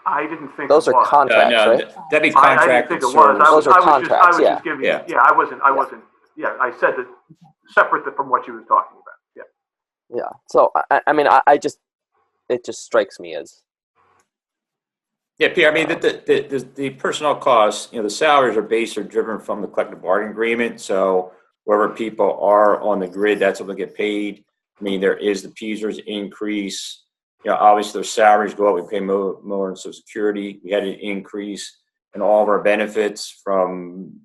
I didn't think those it are was. contracts, no, right? That'd be I didn't think contracted it was. services. Those are contracts, yeah. Just giving, Yeah. I wasn't, I said that separate from what you were talking about. Yeah. Yeah. So, I mean, it just strikes me as. Yeah, Peter, I mean, the personnel costs, the salaries are based or driven from the collective bargaining agreement. So wherever people are on the grid, that's what they get paid. I mean, there is the PSERS increase. Obviously their salaries go up. We pay more in Social Security. We had an increase in all of our benefits from,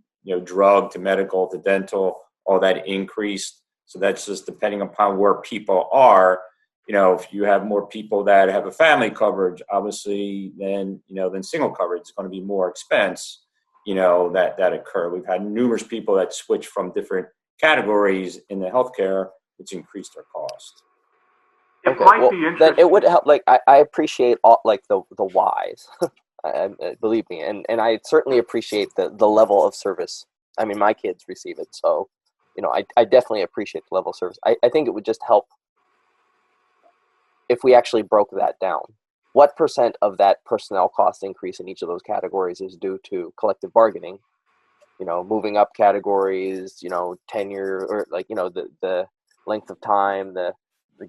drug to medical to dental, all that increased. So that's just depending upon where people are. If you have more people that have a family coverage, obviously, then single coverage is going to be more expense, that occur. We've had numerous people that switch from different categories in the healthcare, which increased their cost. It might be interesting. Then it would help. Like I appreciate all the whys, believe me, and I certainly appreciate the level of service. I mean, my kids receive it, so I definitely appreciate the level of service. I think it would just help if we actually broke that down. What % of that personnel cost increase in each of those categories is due to collective bargaining? Moving up categories, tenure, or the length of time, the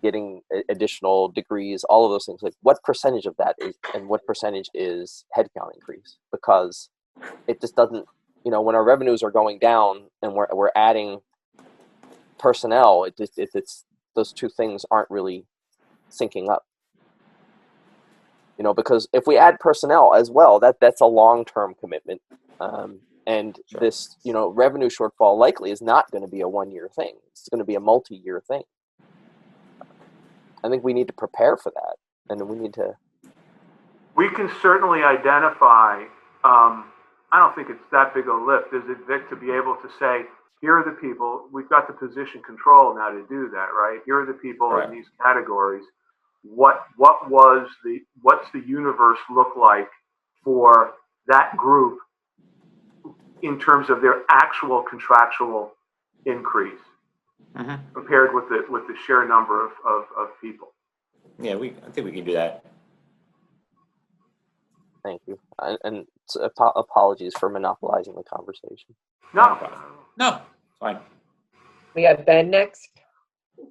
getting additional degrees, all of those things. Like, what percentage of that is, and what percentage is headcount increase? Because it just doesn't, when our revenues are going down and we're adding personnel, it's those two things aren't really syncing up. Because if we add personnel as well, that's a long-term commitment. And sure. This, revenue shortfall likely is not going to be a one-year thing. It's going to be a multi-year thing. I think we need to prepare for that, and we need to. We can certainly identify. I don't think it's that big a lift, is it, Vic, to be able to say, here are the people. We've got the position control now to do that, right? Here are the people right. in these categories. What's the universe look like for that group in terms of their actual contractual increase compared with the sheer number of people? Yeah, I think we can do that. Thank you, and apologies for monopolizing the conversation. No, fine. We have Ben next.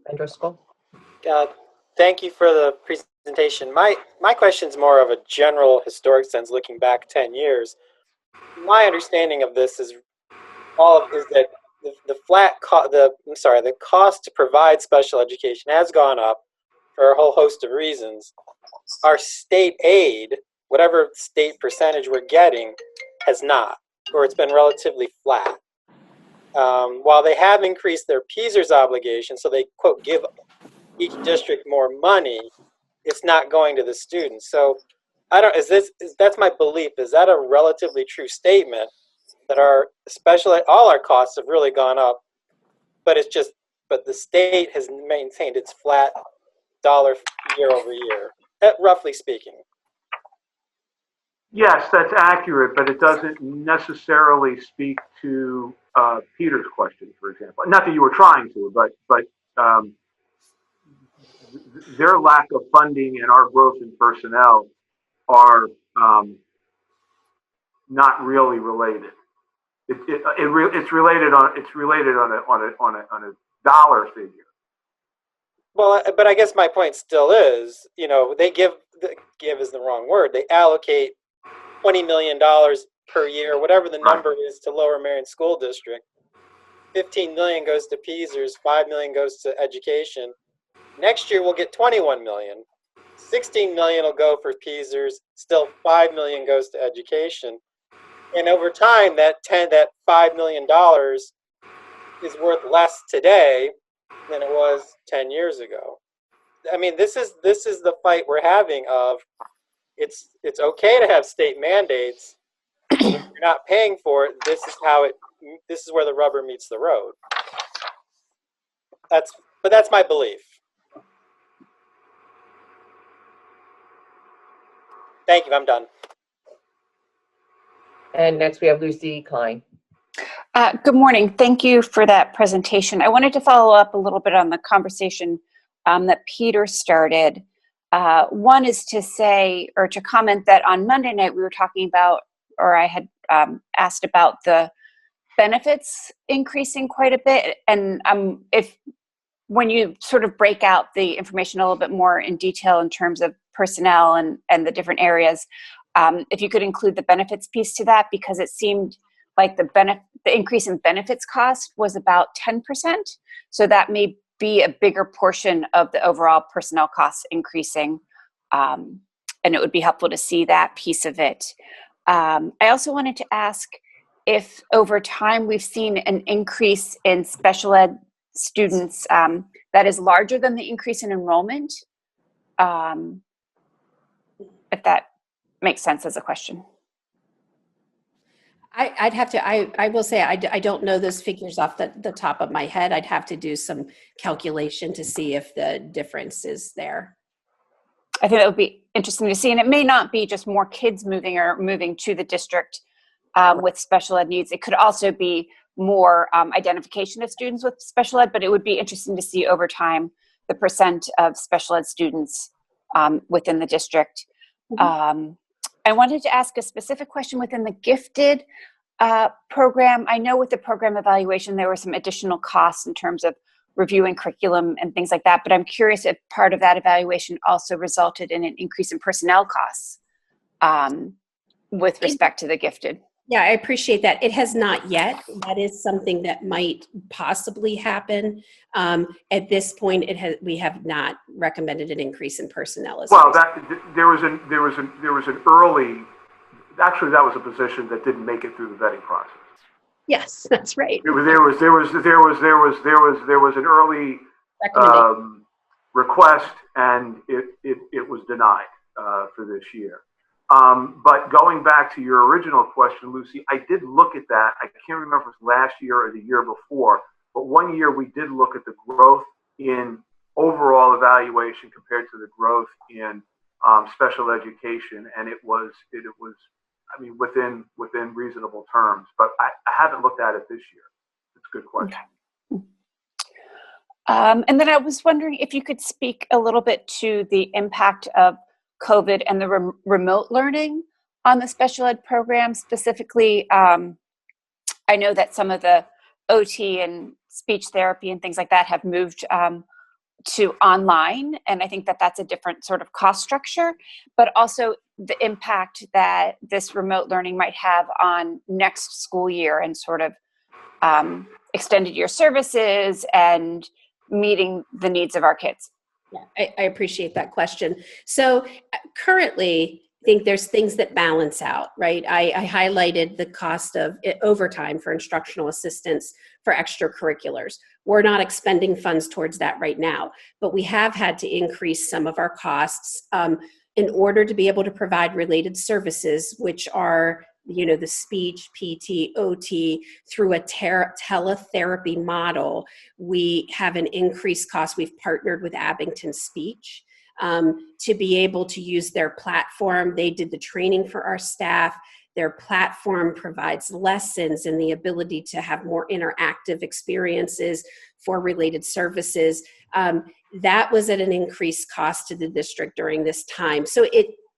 Ben Driscoll. Thank you for the presentation. My question's more of a general historic sense, looking back 10 years. My understanding of this is that the cost to provide special education has gone up for a whole host of reasons. Our state aid, whatever state percentage we're getting, has not, or it's been relatively flat. While they have increased their PSERS obligation, so they, quote, give each district more money, it's not going to the students. So that's my belief. Is that a relatively true statement that all our costs have really gone up, but the state has maintained its flat dollar year over year, roughly speaking? Yes, that's accurate, but it doesn't necessarily speak to Peter's question, for example. Not that you were trying to, but their lack of funding and our growth in personnel are not really related. It's related on a dollar figure. Well, but I guess my point still is, they give is the wrong word. They allocate $20 million per year, whatever the number is, to Lower Merion School District. 15 million goes to Peasers, 5 million goes to education. Next year we'll get 21 million. 16 million will go for Peasers, still 5 million goes to education. And over time that $5 million is worth less today than it was 10 years ago. I mean, this is the fight we're having of it's okay to have state mandates, but if you're not paying for it, this is where the rubber meets the road. That's my belief. Thank you, I'm done. And next we have Lucy Klein. Good morning. Thank you for that presentation. I wanted to follow up a little bit on the conversation that Peter started. One is to say, or to comment that on Monday night we were talking about, or I had asked about the benefits increasing quite a bit. And when you sort of break out the information a little bit more in detail in terms of personnel and the different areas, if you could include the benefits piece to that, because it seemed like the increase in benefits cost was about 10%. So that may be a bigger portion of the overall personnel costs increasing. And it would be helpful to see that piece of it. I also wanted to ask if over time we've seen an increase in special ed students that is larger than the increase in enrollment. If that makes sense as a question. I'd have to, I will say, I don't know those figures off the top of my head. I'd have to do some calculation to see if the difference is there. I think that would be interesting to see. And it may not be just more kids moving to the district with special ed needs. It could also be more identification of students with special ed, but it would be interesting to see over time the percent of special ed students within the district. Mm-hmm. I wanted to ask a specific question within the gifted program. I know with the program evaluation, there were some additional costs in terms of reviewing curriculum and things like that, but I'm curious if part of that evaluation also resulted in an increase in personnel costs with respect to the gifted. Yeah, I appreciate that. It has not yet. That is something that might possibly happen. At this point, we have not recommended an increase in personnel. Well, there was an early. Actually, that was a position that didn't make it through the vetting process. Yes, that's right. There was an early request, and it was denied for this year. But going back to your original question, Lucy, I did look at that. I can't remember if it was last year or the year before, but one year we did look at the growth in overall evaluation compared to the growth in special education, and it was I mean, within reasonable terms. But I haven't looked at it this year. It's a good question. Okay. And then I was wondering if you could speak a little bit to the impact of COVID and the remote learning on the special ed program. Specifically, I know that some of the OT and speech therapy and things like that have moved to online, and I think that that's a different sort of cost structure, but also the impact that this remote learning might have on next school year and sort of extended year services and meeting the needs of our kids. Yeah, I appreciate that question. So currently, I think there's things that balance out, right? I highlighted the cost of overtime for instructional assistants for extracurriculars. We're not expending funds towards that right now, but we have had to increase some of our costs in order to be able to provide related services, which are, the speech, PT, OT, through a teletherapy model. We have an increased cost. We've partnered with Abington Speech to be able to use their platform. They did the training for our staff. Their platform provides lessons and the ability to have more interactive experiences for related services. That was at an increased cost to the district during this time. So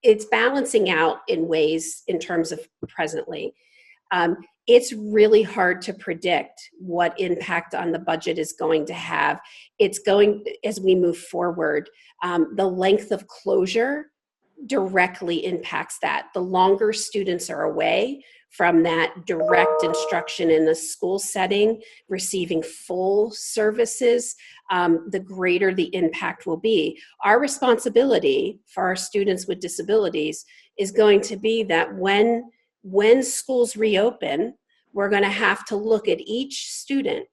it's balancing out in ways in terms of presently. It's really hard to predict what impact on the budget is going to have. It's going, as we move forward, the length of closure directly impacts that. The longer students are away from that direct instruction in the school setting, receiving full services, the greater the impact will be. Our responsibility for our students with disabilities is going to be that when schools reopen, we're going to have to look at each student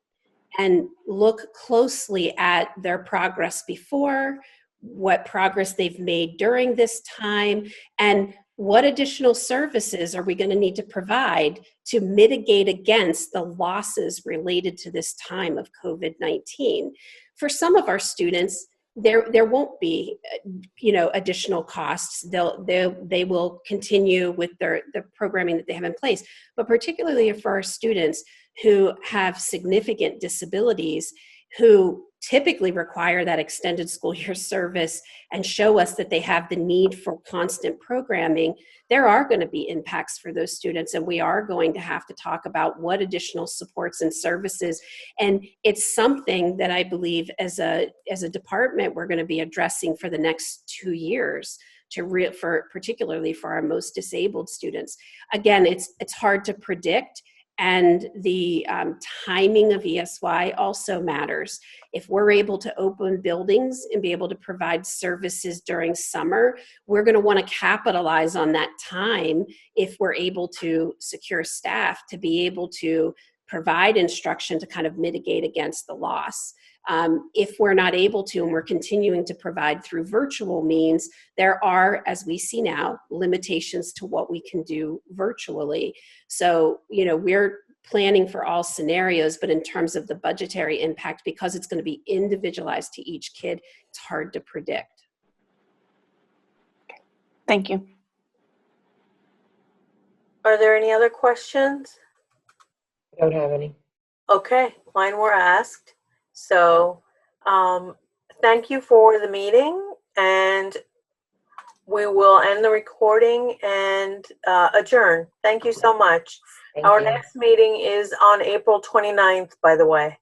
and look closely at their progress before, what progress they've made during this time, and what additional services are we going to need to provide to mitigate against the losses related to this time of COVID-19. For some of our students, there won't be, additional costs. They will continue with the programming that they have in place. But particularly for our students who have significant disabilities, who typically require that extended school year service and show us that they have the need for constant programming, there are going to be impacts for those students, and we are going to have to talk about what additional supports and services. And it's something that I believe as a department we're going to be addressing for the next 2 years, particularly for our most disabled students. Again, it's hard to predict. And the timing of ESY also matters. If we're able to open buildings and be able to provide services during summer, we're going to want to capitalize on that time if we're able to secure staff to be able to provide instruction to kind of mitigate against the loss. If we're not able to, and we're continuing to provide through virtual means, there are, as we see now, limitations to what we can do virtually. So, we're planning for all scenarios, but in terms of the budgetary impact, because it's going to be individualized to each kid, it's hard to predict. Thank you. Are there any other questions? I don't have any. Okay, mine were asked. So thank you for the meeting, and we will end the recording and adjourn. Thank you so much. Thank Our you. next meeting is on April 29th, by the way.